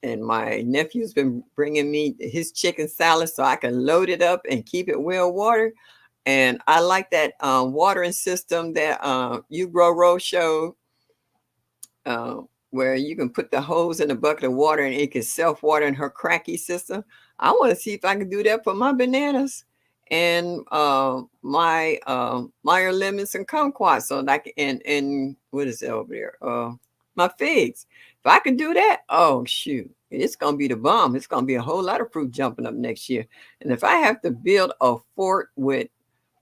my nephew's been bringing me his chicken salad so I can load it up and keep it well watered. And I like that watering system that You Grow Row showed, uh, where you can put the hose in a bucket of water and it can self-water in her cracky system. I want to see if I can do that for my bananas and my Meyer lemons and kumquats. So like and what is it over there? My figs. If I can do that, oh shoot, it's gonna be the bomb. It's gonna be a whole lot of fruit jumping up next year. And if I have to build a fort with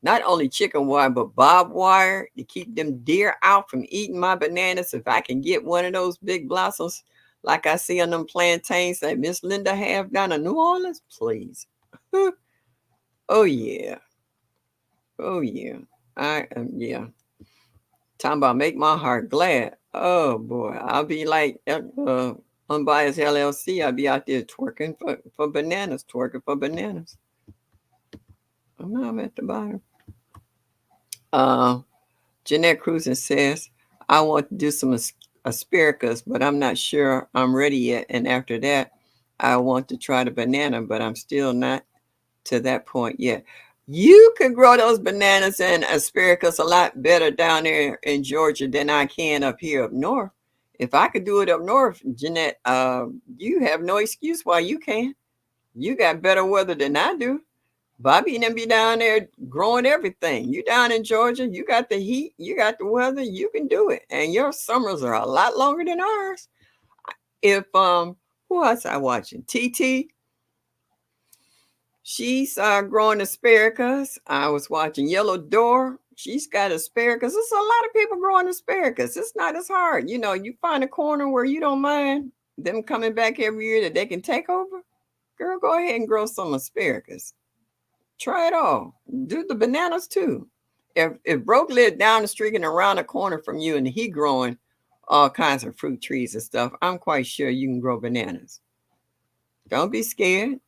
not only chicken wire, but barbed wire to keep them deer out from eating my bananas. If I can get one of those big blossoms like I see on them plantains that Miss Linda have down in New Orleans, please. Oh yeah. Oh yeah. I am yeah. Talking about make my heart glad. Oh boy. I'll be like Unbiased LLC. I'll be out there twerking for bananas, twerking for bananas. I'm at the bottom. Jeanette Cruzen says, I want to do some asparagus, but I'm not sure I'm ready yet. And after that, I want to try the banana, but I'm still not to that point yet. You can grow those bananas and asparagus a lot better down there in Georgia than I can up here up north. If I could do it up north, Jeanette, you have no excuse why you can't. You got better weather than I do. Bobby and them be down there growing everything. You down in Georgia, you got the heat, you got the weather, you can do it. And your summers are a lot longer than ours. If who else I watching? TT, she's growing asparagus. I was watching Yellow Door. She's got asparagus. There's a lot of people growing asparagus. It's not as hard. You know, you find a corner where you don't mind them coming back every year that they can take over. Girl, go ahead and grow some asparagus. Try it all. Do the bananas too. If Broke lived down the street and around the corner from you and he growing all kinds of fruit trees and stuff, I'm quite sure you can grow bananas. Don't be scared.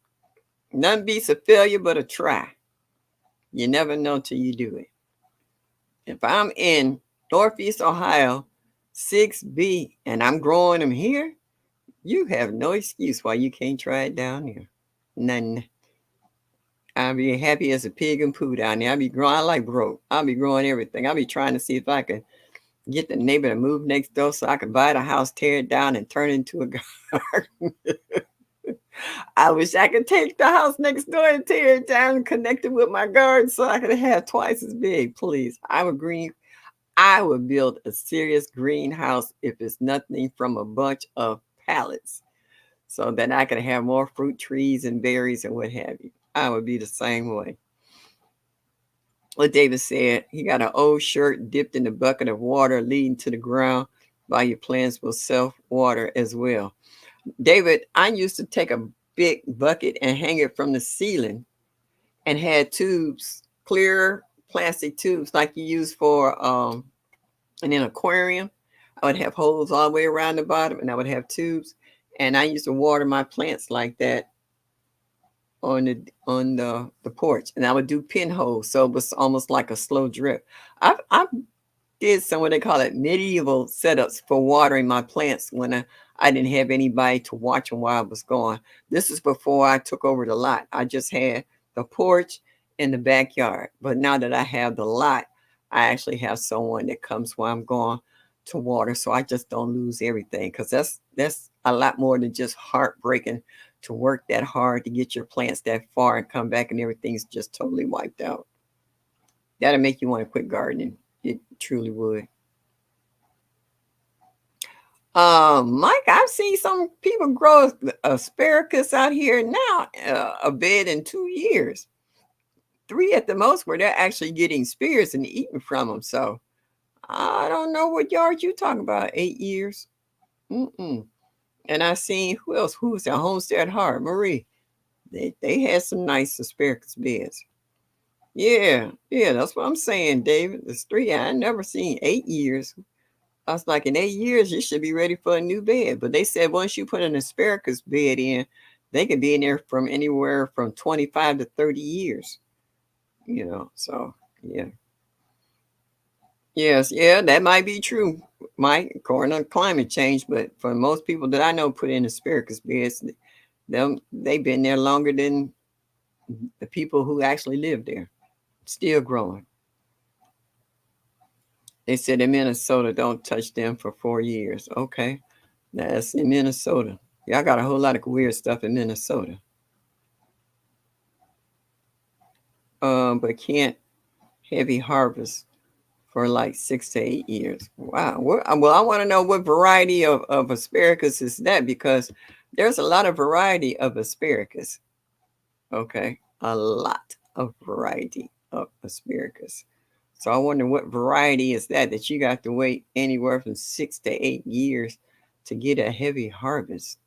Nothing beats a failure but a try. You never know till you do it. If I'm in Northeast Ohio, 6B, and I'm growing them here, you have no excuse why you can't try it down there. None. I'll be happy as a pig and poo down there. I'll be growing. I like broke. I'll be growing everything. I'll be trying to see if I can get the neighbor to move next door so I can buy the house, tear it down, and turn it into a garden. I wish I could take the house next door and tear it down and connect it with my garden so I could have twice as big. Please, I would build a serious greenhouse if it's nothing from a bunch of pallets, so that I could have more fruit trees and berries and what have you. I would be the same way. What David said, he got an old shirt dipped in a bucket of water leading to the ground while your plants will self water as well. David, I used to take a big bucket and hang it from the ceiling and had tubes, clear plastic tubes like you use for an aquarium. I would have holes all the way around the bottom and I would have tubes. And I used to water my plants like that on the porch. And I would do pinholes. So it was almost like a slow drip. I've did some what they call it medieval setups for watering my plants when I didn't have anybody to watch them while I was gone. This is before I took over the lot. I just had the porch and the backyard. But now that I have the lot, I actually have someone that comes while I'm gone to water, so I just don't lose everything. Because that's a lot more than just heartbreaking to work that hard to get your plants that far and come back and everything's just totally wiped out. That'll make you want to quit gardening. It truly would. Mike, I've seen some people grow asparagus out here now, a bed in 2 years, three at the most, where they're actually getting spears and eating from them. So I don't know what yard you talking about. 8 years. Mm-mm. And I seen who else? Who was at Homestead Heart? Marie. They had some nice asparagus beds. Yeah, yeah, that's what I'm saying, David. There's three. I never seen 8 years. I was like, in 8 years, you should be ready for a new bed. But they said once you put an asparagus bed in, they could be in there from anywhere from 25 to 30 years. So yeah. Yes, yeah, that might be true, Mike, according to climate change. But for most people that I know put in asparagus beds, they've been there longer than the people who actually live there. Still growing. They said in Minnesota, don't touch them for 4 years. Okay. That's in Minnesota. Y'all got a whole lot of weird stuff in Minnesota. But can't heavy harvest for like 6 to 8 years. Wow. Well, I want to know what variety of asparagus is that, because there's a lot of variety of asparagus. Okay. A lot of variety of asparagus. So I wonder what variety is that you got to wait anywhere from 6 to 8 years to get a heavy harvest.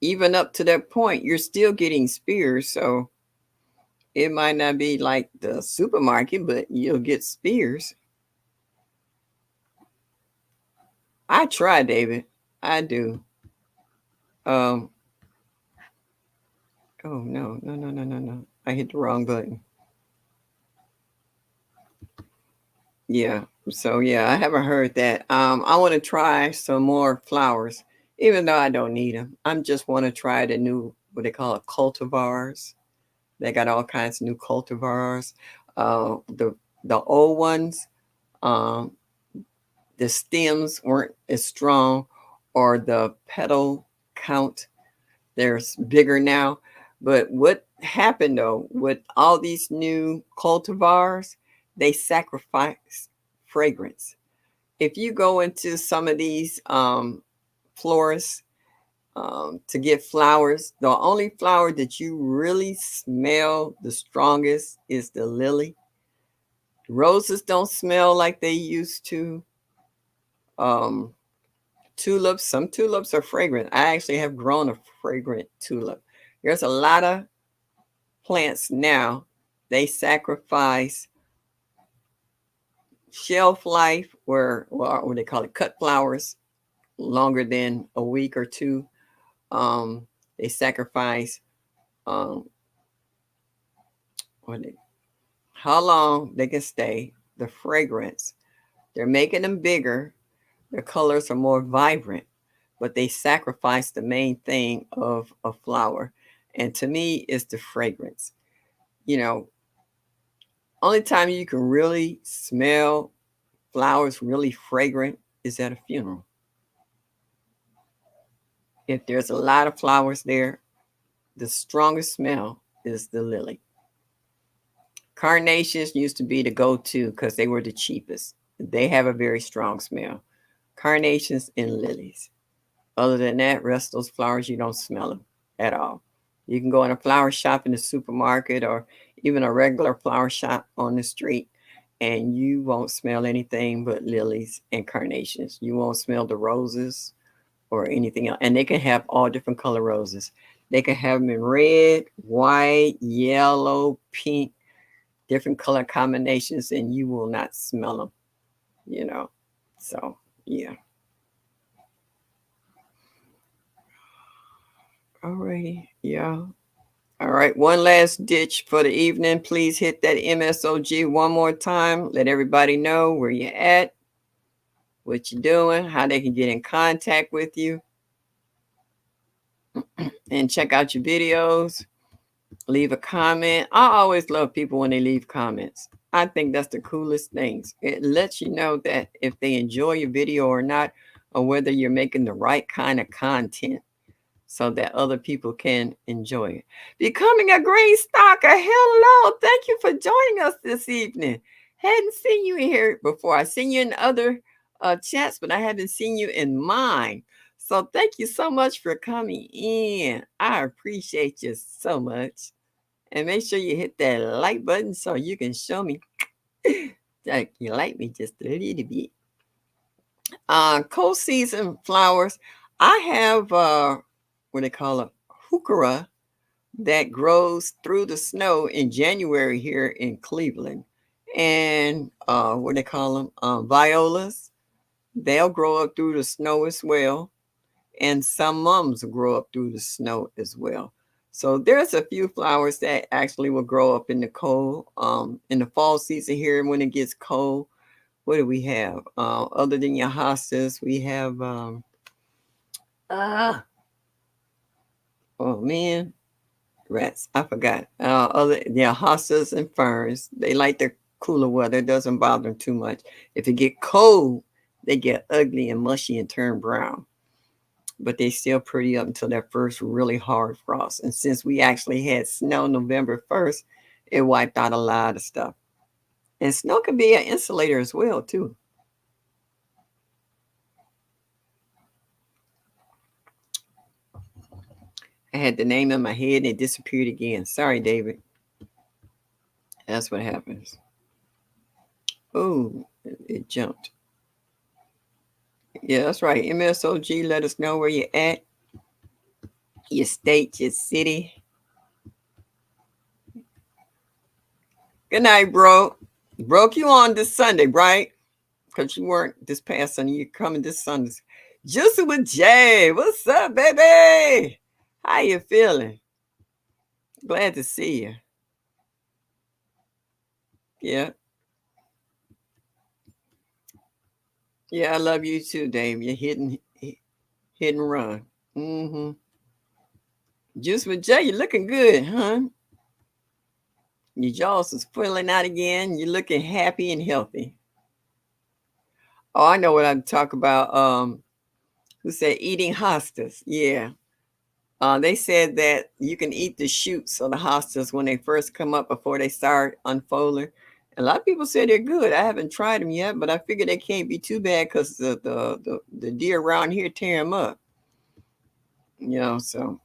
Even up to that point, you're still getting spears. So it might not be like the supermarket, but you'll get spears. I try, David. I do. Um. Oh no, no, no, no, no, no! I hit the wrong button. Yeah. So yeah, I haven't heard that. I want to try some more flowers, even though I don't need them. I'm just want to try the new what they call it cultivars. They got all kinds of new cultivars. The old ones, um, the stems weren't as strong, or the petal count there's bigger now. But what happened though with all these new cultivars, they sacrifice fragrance. If you go into some of these florists to get flowers, the only flower that you really smell the strongest is the lily. Roses don't smell like they used to. Um, Tulips, some tulips are fragrant. I actually have grown a fragrant tulip. There's a lot of plants now. They sacrifice shelf life, where what they call it, cut flowers, longer than a week or two. Um, they sacrifice um, what how long they can stay, the fragrance. They're making them bigger. Their colors are more vibrant, but they sacrifice the main thing of a flower. And to me, it's the fragrance. You know, only time you can really smell flowers really fragrant is at a funeral. If there's a lot of flowers there, the strongest smell is the lily. Carnations used to be the go-to because they were the cheapest. They have a very strong smell. Carnations and lilies. Other than that, rest of those flowers, you don't smell them at all. You can go in a flower shop in the supermarket or even a regular flower shop on the street, and you won't smell anything but lilies and carnations. You won't smell the roses or anything else. And they can have all different color roses. They can have them in red, white, yellow, pink, different color combinations, and you will not smell them, you know. So, yeah. All righty. Yeah. All right. One last ditch for the evening. Please hit that MSOG one more time. Let everybody know where you're at, what you're doing, how they can get in contact with you, and check out your videos. Leave a comment. I always love people when they leave comments. I think that's the coolest things. It lets you know that if they enjoy your video or not, or whether you're making the right kind of content so that other people can enjoy it. Becoming a green stalker. Hello. Thank you for joining us this evening. Hadn't seen you here before. I've seen you in other chats, but I haven't seen you in mine. So thank you so much for coming in. I appreciate you so much. And make sure you hit that like button so you can show me that you like me just a little bit. Cold season flowers. I have what they call a heuchera that grows through the snow in January here in Cleveland. And what they call them? Violas. They'll grow up through the snow as well. And some mums grow up through the snow as well. So there's a few flowers that actually will grow up in the cold. In the fall season here, when it gets cold, what do we have? Other than your hostas, we have ah oh man, rats. I forgot. Other yeah, hostas and ferns. They like the cooler weather. It doesn't bother them too much. If it get cold, they get ugly and mushy and turn brown. But they still pretty up until that first really hard frost. And since we actually had snow November 1st, it wiped out a lot of stuff. And snow can be an insulator as well, too. I had the name in my head and it disappeared again. Sorry, David. That's what happens. Oh, it jumped. Yeah, that's right. MSOG, let us know where you're at, your state, your city. Good night, bro. Broke you on this Sunday, right? Because you weren't this past Sunday. You're coming this Sunday. Juicy with Jay. What's up, baby? How you feeling? Glad to see you. Yeah. Yeah, I love you too, Dave. You're hit and run. Mm-hmm. Juice with Jay, you're looking good, huh? Your jaws is filling out again. You're looking happy and healthy. Oh, I know what I'm talking about. Who said eating hostas? Yeah. They said that you can eat the shoots of the hostas when they first come up before they start unfolding. A lot of people say they're good. I haven't tried them yet, but I figure they can't be too bad because the deer around here tear them up. So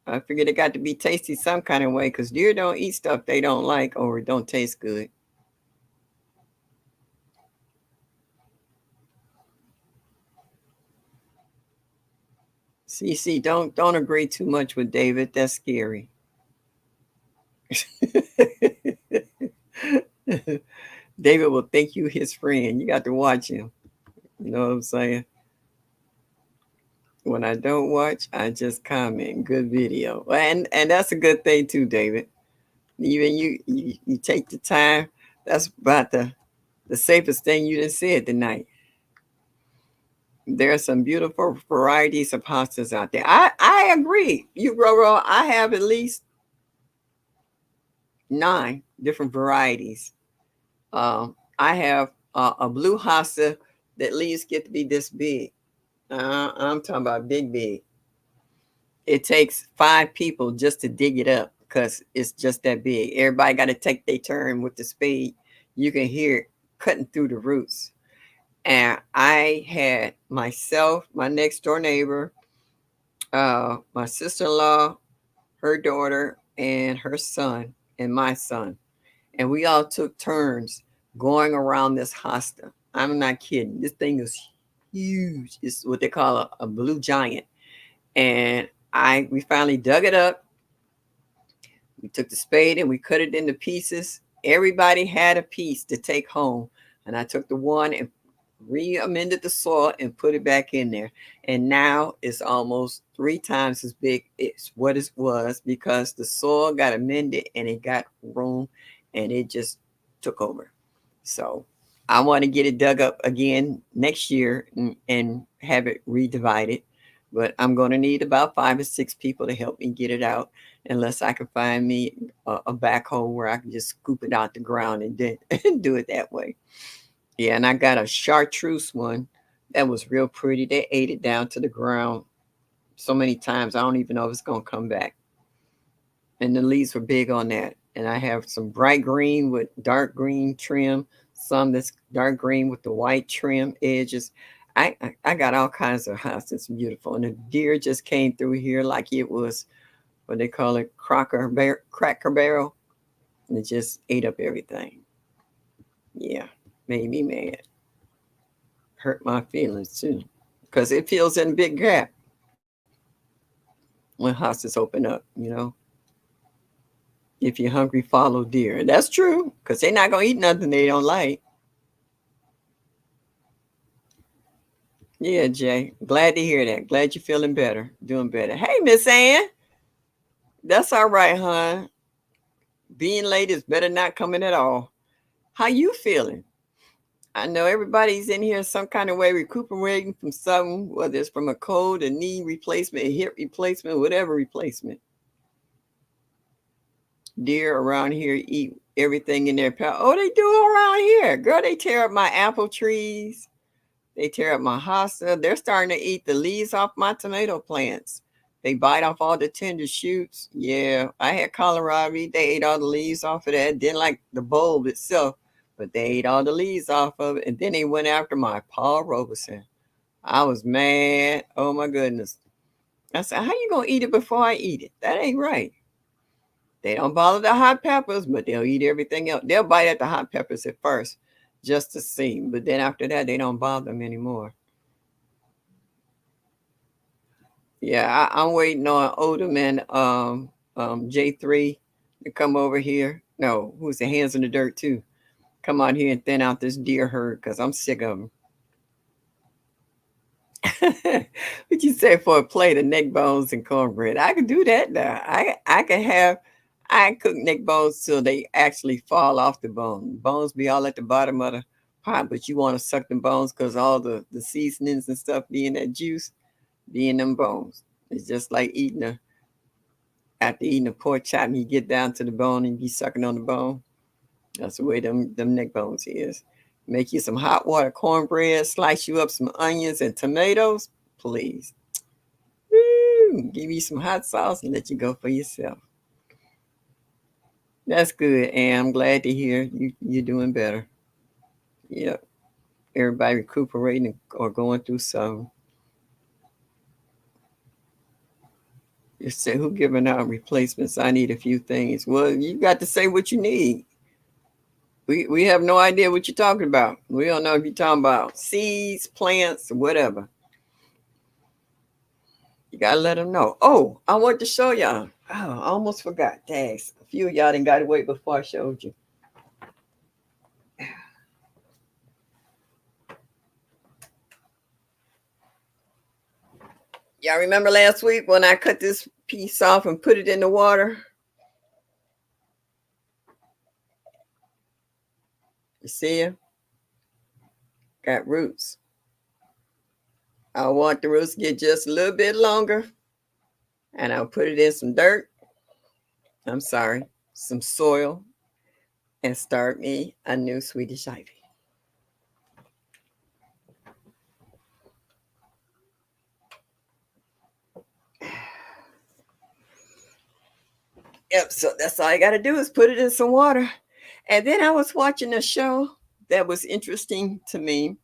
I figured it got to be tasty some kind of way because deer don't eat stuff they don't like or it don't taste good. See, don't agree too much with David. That's scary. David will think you his friend. You got to watch him. You know what I'm saying? When I don't watch, I just comment. Good video. And that's a good thing too, David. Even you take the time. That's about the safest thing you just said tonight. There are some beautiful varieties of pastas out there. I agree. You Roro, I have at least 9 different varieties. I have a blue hossa that leaves get to be this big. I'm talking about big, big. It takes 5 people just to dig it up because it's just that big. Everybody got to take their turn with the spade. You can hear it cutting through the roots. And I had myself, my next door neighbor, my sister in law, her daughter, and her son, and my son. And we all took turns going around this hosta. I'm not kidding. This thing is huge. It's what they call a blue giant. And we finally dug it up. We took the spade and we cut it into pieces. Everybody had a piece to take home. And I took the one and re-amended the soil and put it back in there. And now it's almost 3 times as big as what it was because the soil got amended and it got room and it just took over. So I want to get it dug up again next year and have it redivided. But I'm going to need about 5 or 6 people to help me get it out, unless I can find me a backhoe where I can just scoop it out the ground and do it that way. Yeah, and I got a chartreuse one that was real pretty. They ate it down to the ground so many times. I don't even know if it's going to come back. And the leaves were big on that. And I have some bright green with dark green trim, some that's dark green with the white trim edges. I got all kinds of houses. It's beautiful. And the deer just came through here like it was what they call it, cracker barrel. And it just ate up everything. Yeah, made me mad. Hurt my feelings too. Because it fills in a big gap when houses open up. If you're hungry, follow deer. And that's true, because they're not going to eat nothing they don't like. Yeah, Jay. Glad to hear that. Glad you're feeling better, doing better. Hey, Miss Ann. That's all right, hon. Being late is better not coming at all. How you feeling? I know everybody's in here some kind of way recuperating from something, whether it's from a cold, a knee replacement, a hip replacement, whatever replacement. Deer around here eat everything in their path. Oh, they do around here. Girl, they tear up my apple trees. They tear up my hosta. They're starting to eat the leaves off my tomato plants. They bite off all the tender shoots. Yeah, I had kohlrabi. They ate all the leaves off of that. Didn't like the bulb itself, but they ate all the leaves off of it. And then they went after my Paul Robeson. I was mad. Oh my goodness. I said, how you gonna eat it before I eat it? That ain't right. They don't bother the hot peppers, but they'll eat everything else. They'll bite at the hot peppers at first just to see, but then after that, they don't bother them anymore. Yeah, I'm waiting on Oldham J3 to come over here. No, who's the hands in the dirt too? Come out here and thin out this deer herd because I'm sick of them. What you say for a plate of neck bones and cornbread? I can do that now. I cook neck bones till they actually fall off the bone. Bones be all at the bottom of the pot, but you want to suck the bones because all the seasonings and stuff be in that juice, be in them bones. It's just like after eating a pork chop and you get down to the bone and you be sucking on the bone. That's the way them neck bones is. Make you some hot water cornbread, slice you up some onions and tomatoes, please. Woo! Give you some hot sauce and let you go for yourself. That's good, and I'm glad to hear you're doing better. Yep. Everybody recuperating or going through some. You say who giving out replacements? I need a few things. Well, you got to say what you need. We have no idea what you're talking about. We don't know if you're talking about seeds, plants, or whatever. You gotta let them know. Oh, I want to show y'all. Oh, I almost forgot. Thanks. A few of y'all didn't got away before I showed you. Y'all remember last week when I cut this piece off and put it in the water? see it? Got roots. I want the roots to get just a little bit longer. And I'll put it in some dirt. I'm sorry, some soil. And start me a new Swedish ivy. Yep, so that's all I got to do is put it in some water. And then I was watching a show that was interesting to me,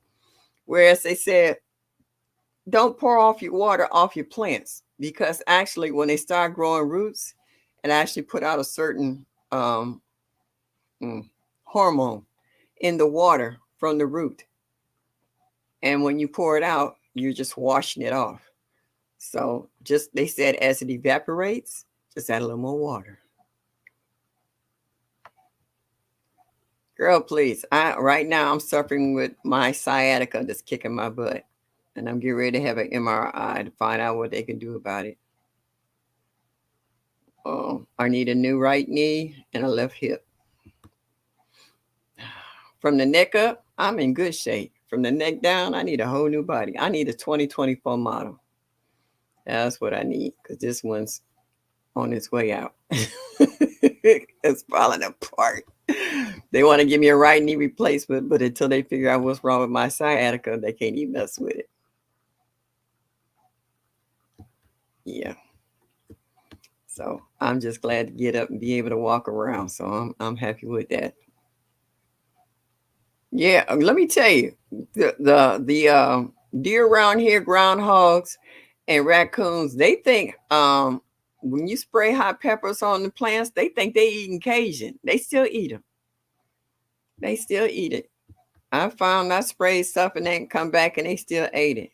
whereas they said, don't pour off your water off your plants because actually when they start growing roots, it actually put out a certain hormone in the water from the root. And when you pour it out, you're just washing it off. So just they said as it evaporates, just add a little more water. Girl, please. Right now I'm suffering with my sciatica that's kicking my butt. And I'm getting ready to have an MRI to find out what they can do about it. I need a new right knee and a left hip. From the neck up, I'm in good shape. From the neck down, I need a whole new body. I need a 2024 model. That's what I need because this one's on its way out. It's falling apart. They want to give me a right knee replacement, but until they figure out what's wrong with my sciatica, they can't even mess with it. Yeah. So I'm just glad to get up and be able to walk around. So I'm happy with that. Yeah, let me tell you, the deer around here, groundhogs and raccoons, they think when you spray hot peppers on the plants, they think they eating Cajun. They still eat them. They still eat it. I found I sprayed stuff and they come back and they still ate it.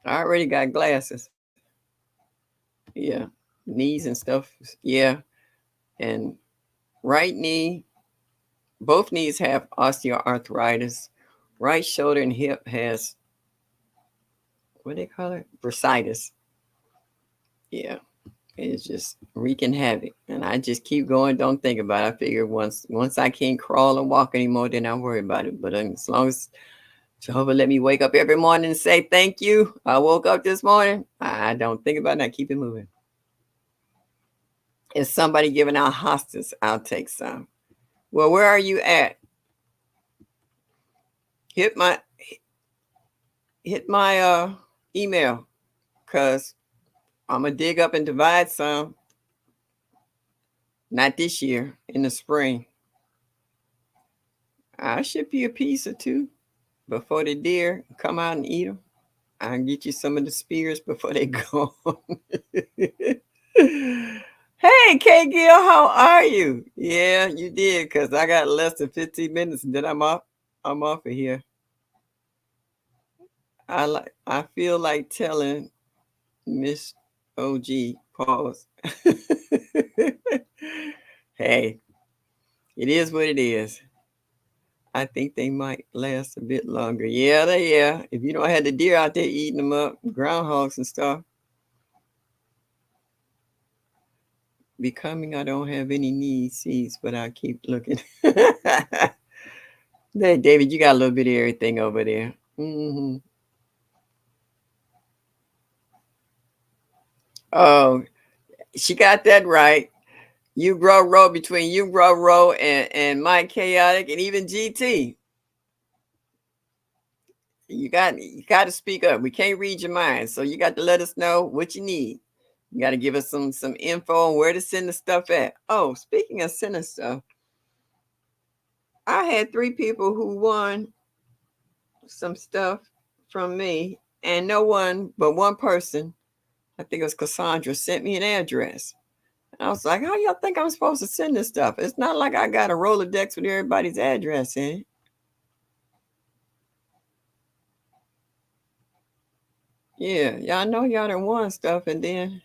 I already got glasses. Yeah, knees and stuff. Yeah, and right knee. Both knees have osteoarthritis. Right shoulder and hip has, what do they call it? Bursitis. Yeah, it's just wreaking havoc. And I just keep going, don't think about it. I figure once I can't crawl and walk anymore, then I'll worry about it. But as long as Jehovah let me wake up every morning and say, thank you, I woke up this morning, I don't think about it. I keep it moving. If somebody giving out hostas, I'll take some. Well, where are you at? Hit my email because I'm gonna dig up and divide some. Not this year, in the spring. I'll ship you a piece or two before the deer come out and eat them. I'll get you some of the spears before they go. Hey, K Gill, how are you? Yeah, you did, because I got less than 15 minutes and then I'm off of here. I feel like telling Miss OG, pause. Hey, it is what it is. I think they might last a bit longer. Yeah. If you don't have the deer out there eating them up, groundhogs and stuff. Becoming, I don't have any need seeds, but I keep looking. Hey, David, you got a little bit of everything over there. Mm-hmm. Oh, she got that right. You grow row between you grow row and Mike Chaotic and even GT. You got to speak up. We can't read your mind, so you got to let us know what you need. You got to give us some info on where to send the stuff at. Oh, speaking of sending stuff, I had 3 people who won some stuff from me, and no one but one person, I think it was Cassandra, sent me an address. And I was like, how y'all think I'm supposed to send this stuff? It's not like I got a Rolodex with everybody's address in it. Yeah, y'all know y'all done won stuff, and then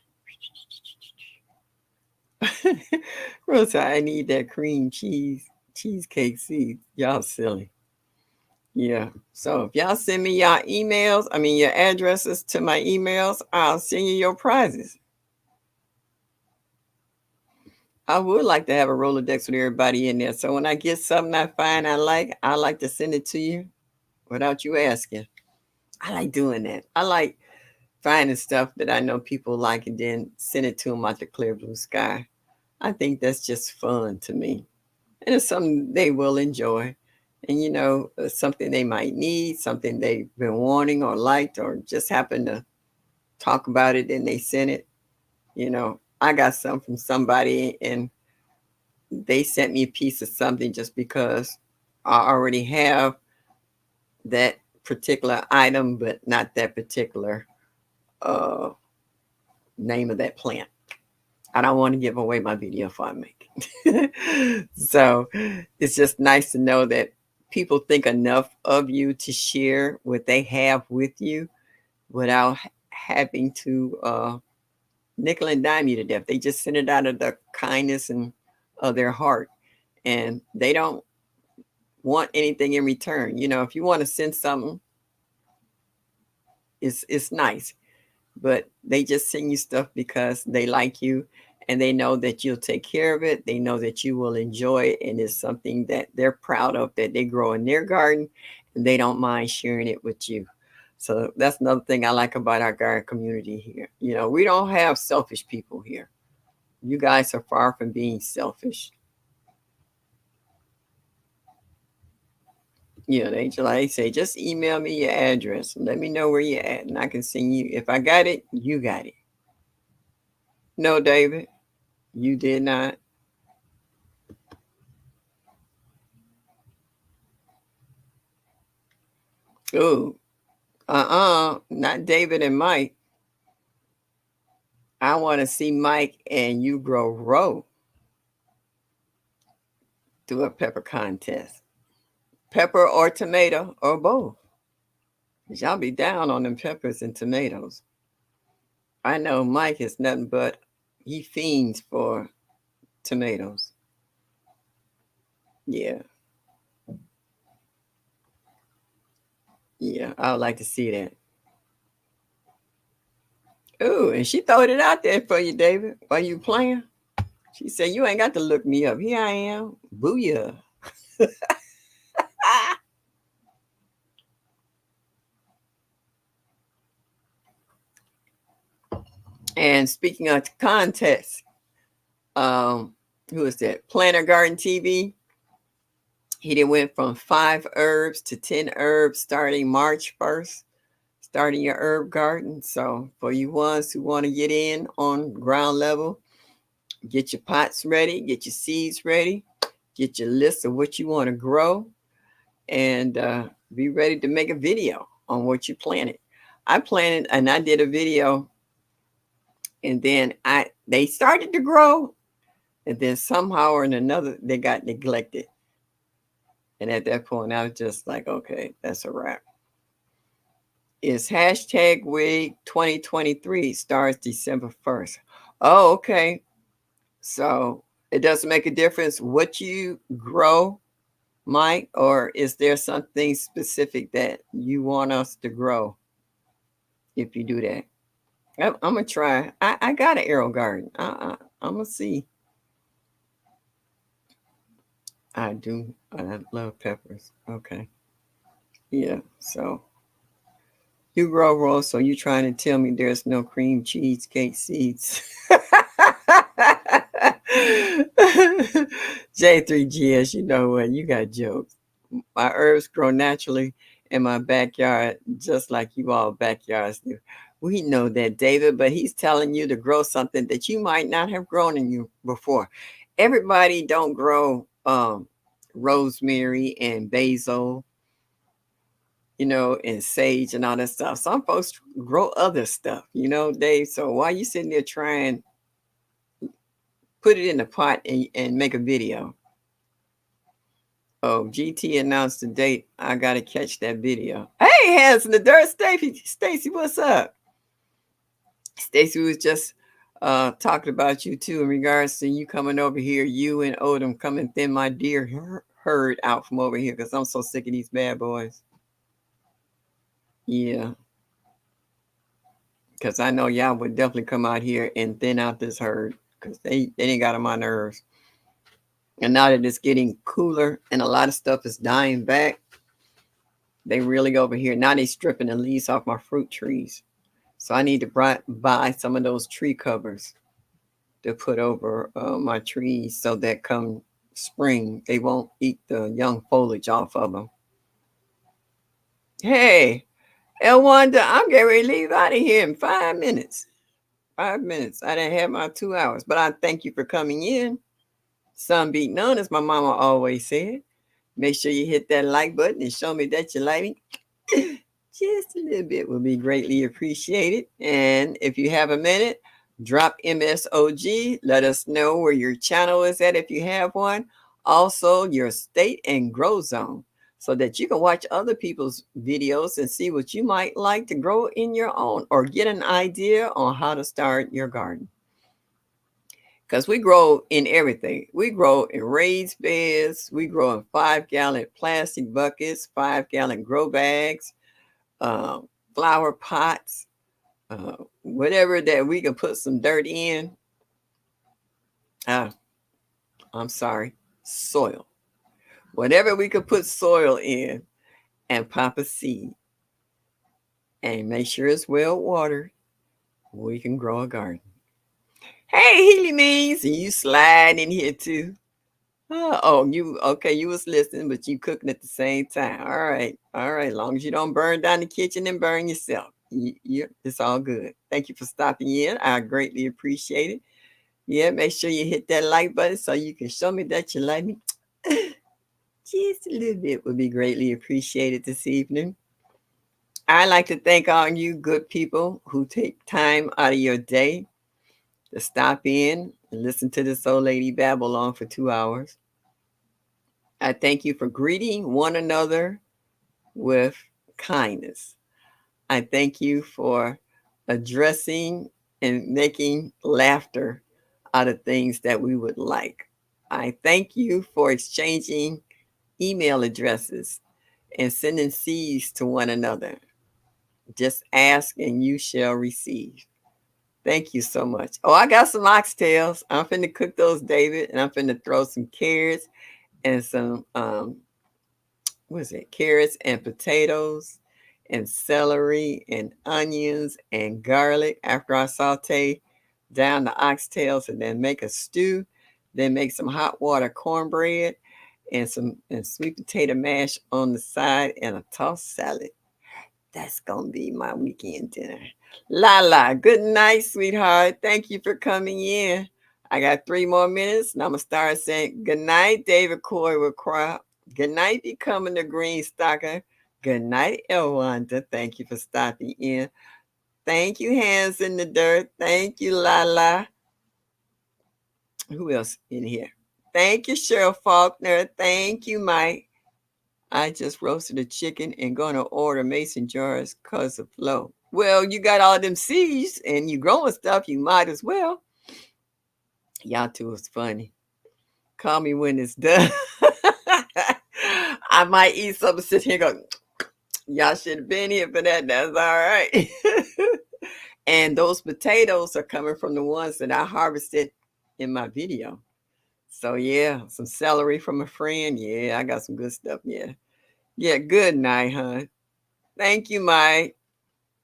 Rosa, I need that cream cheesecake seed. Y'all silly. Yeah. So if y'all send me your your addresses to my emails, I'll send you your prizes. I would like to have a Rolodex with everybody in there. So when I get something I find I like to send it to you without you asking. I like doing that. I like finding stuff that I know people like and then send it to them out the clear blue sky. I think that's just fun to me. And it's something they will enjoy. And something they might need, something they've been wanting or liked, or just happen to talk about it and they send it. I got some from somebody and they sent me a piece of something just because I already have that particular item, but not that particular uh, name of that plant. I don't want to give away my video if I make it. So it's just nice to know that people think enough of you to share what they have with you without having to nickel and dime you to death. They just send it out of the kindness and of their heart. And they don't want anything in return. If you want to send something, it's nice. But they just send you stuff because they like you and they know that you'll take care of it. They know that you will enjoy it and it's something that they're proud of that they grow in their garden and they don't mind sharing it with you. So that's another thing I like about our garden community here. We don't have selfish people here. You guys are far from being selfish. They like say, just email me your address and let me know where you're at, and I can send you. If I got it, you got it. No, David, you did not. Oh, not David and Mike. I want to see Mike and you grow row. Do a pepper contest. Pepper or tomato or both. Y'all be down on them peppers and tomatoes. I know Mike is nothing but he fiends for tomatoes. Yeah. Yeah, I would like to see that. Oh, and she throwed it out there for you, David, while you playing. She said, you ain't got to look me up. Here I am. Booyah. And speaking of contests, who is that? Planter Garden TV. He did went from 5 herbs to 10 herbs starting March 1st, starting your herb garden. So for you ones who want to get in on ground level, get your pots ready, get your seeds ready, get your list of what you want to grow, and be ready to make a video on what you planted. I planted and I did a video, and then they started to grow, and then somehow or another they got neglected. And at that point, I was just like, okay, that's a wrap. It's hashtag week 2023 starts December 1st. Oh, okay. So it doesn't make a difference what you grow, Mike, or is there something specific that you want us to grow if you do that? I'm going to try. I got an arrow garden. I'm going to see. I do. I love peppers. Okay. Yeah. So you grow raw, so you trying to tell me there's no cream cheesecake seeds. J3GS, you know what? You got jokes. My herbs grow naturally in my backyard, just like you all backyards do. We know that, David, but he's telling you to grow something that you might not have grown in you before. Everybody don't grow rosemary and basil, and sage and all that stuff. Some folks grow other stuff, Dave. So why you sitting there trying put it in the pot and make a video? Oh, GT announced the date. I gotta catch that video. Hey, Hands in the Dirt, Stacy, what's up? Stacy was just talking about you too in regards to you coming over here, you and Odom coming thin my dear herd out from over here because I'm so sick of these bad boys. Yeah. Because I know y'all would definitely come out here and thin out this herd. because they got on my nerves. And now that it's getting cooler and a lot of stuff is dying back, they really over here. Now they stripping the leaves off my fruit trees. So I need to buy some of those tree covers to put over my trees so that come spring, they won't eat the young foliage off of them. Hey, Elwanda, I'm getting ready to leave out of here in 5 minutes. 5 minutes. I didn't have my 2 hours, but I thank you for coming in. Some beat none, as my mama always said. Make sure you hit that like button and show me that you like me. Just a little bit will be greatly appreciated. And if you have a minute, drop MSOG. Let us know where your channel is at if you have one. Also, your state and grow zone so that you can watch other people's videos and see what you might like to grow in your own or get an idea on how to start your garden. Because we grow in everything. We grow in raised beds. We grow in 5-gallon plastic buckets, 5-gallon grow bags, uh, flower pots, whatever that we can put some dirt in. I'm sorry, soil. Whatever we could put soil in and pop a seed and make sure it's well watered, we can grow a garden. Hey, Healy Means, you slide in here too. Oh, you okay? You was listening, but you cooking at the same time. All right, all right. As long as you don't burn down the kitchen and burn yourself, it's all good. Thank you for stopping in. I greatly appreciate it. Yeah, make sure you hit that like button so you can show me that you like me. Just a little bit would be greatly appreciated this evening. I'd like to thank all you good people who take time out of your day to stop in and listen to this old lady babble on for 2 hours. I thank you for greeting one another with kindness. I thank you for addressing and making laughter out of things that we would like. I thank you for exchanging email addresses and sending seeds to one another. Just ask and you shall receive. Thank you so much. Oh, I got some oxtails. I'm finna cook those, David, and I'm finna throw some carrots and some carrots and potatoes and celery and onions and garlic after I saute down the oxtails and then make a stew. Then make some hot water cornbread and sweet potato mash on the side and a tossed salad. That's gonna be my weekend dinner. Lala, good night, sweetheart. Thank you for coming in. I got 3 more minutes and I'm gonna start saying good night, David Coy will cry. Good night, Becoming the Green Stalker. Good night, Elwanda. Thank you for stopping in. Thank you, Hands in the Dirt. Thank you, Lala. Who else in here? Thank you, Cheryl Faulkner. Thank you, Mike. I just roasted a chicken and gonna order mason jars because of flow. Well, you got all them seeds and you growing stuff, you might as well. Y'all two is funny. Call me when it's done. I might eat something, sit here and go, y'all should have been here for that. That's all right. And those potatoes are coming from the ones that I harvested in my video. So yeah, some celery from a friend. Yeah, I got some good stuff. Yeah. Yeah, good night, hon. Thank you, Mike.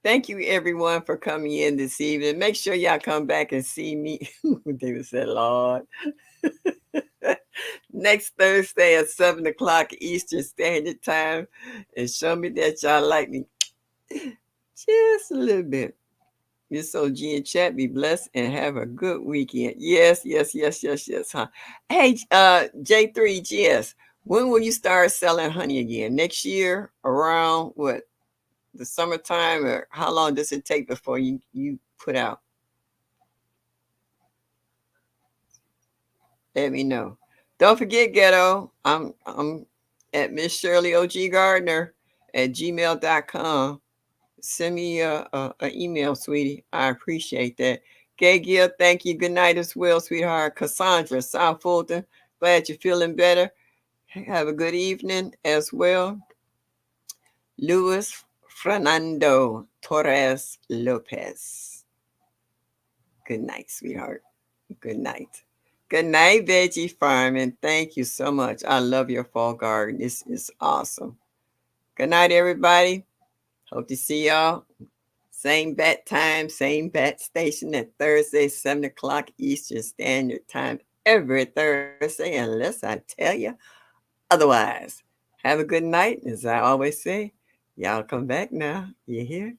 Thank you, everyone, for coming in this evening. Make sure y'all come back and see me. David said, Lord. Next Thursday at 7 o'clock Eastern Standard Time. And show me that y'all like me just a little bit. Miss OG and chat, be blessed and have a good weekend. Yes, huh? Hey, J3GS, when will you start selling honey again? Next year? Around what? The summertime, or how long does it take before you put out? Let me know. Don't forget, Ghetto. I'm at Miss Shirley OG Gardner at gmail.com. Send me a email, sweetie. I appreciate that. Gay Gill, thank you. Good night as well, sweetheart. Cassandra, South Fulton, glad you're feeling better. Have a good evening as well. Luis Fernando Torres Lopez. Good night, sweetheart. Good night. Good night, Veggie Farm, and thank you so much. I love your fall garden. This is awesome. Good night, everybody. Hope to see y'all. Same bat time, same bat station at Thursday, 7 o'clock Eastern Standard Time every Thursday, unless I tell you otherwise. Have a good night. As I always say, y'all come back now. You hear?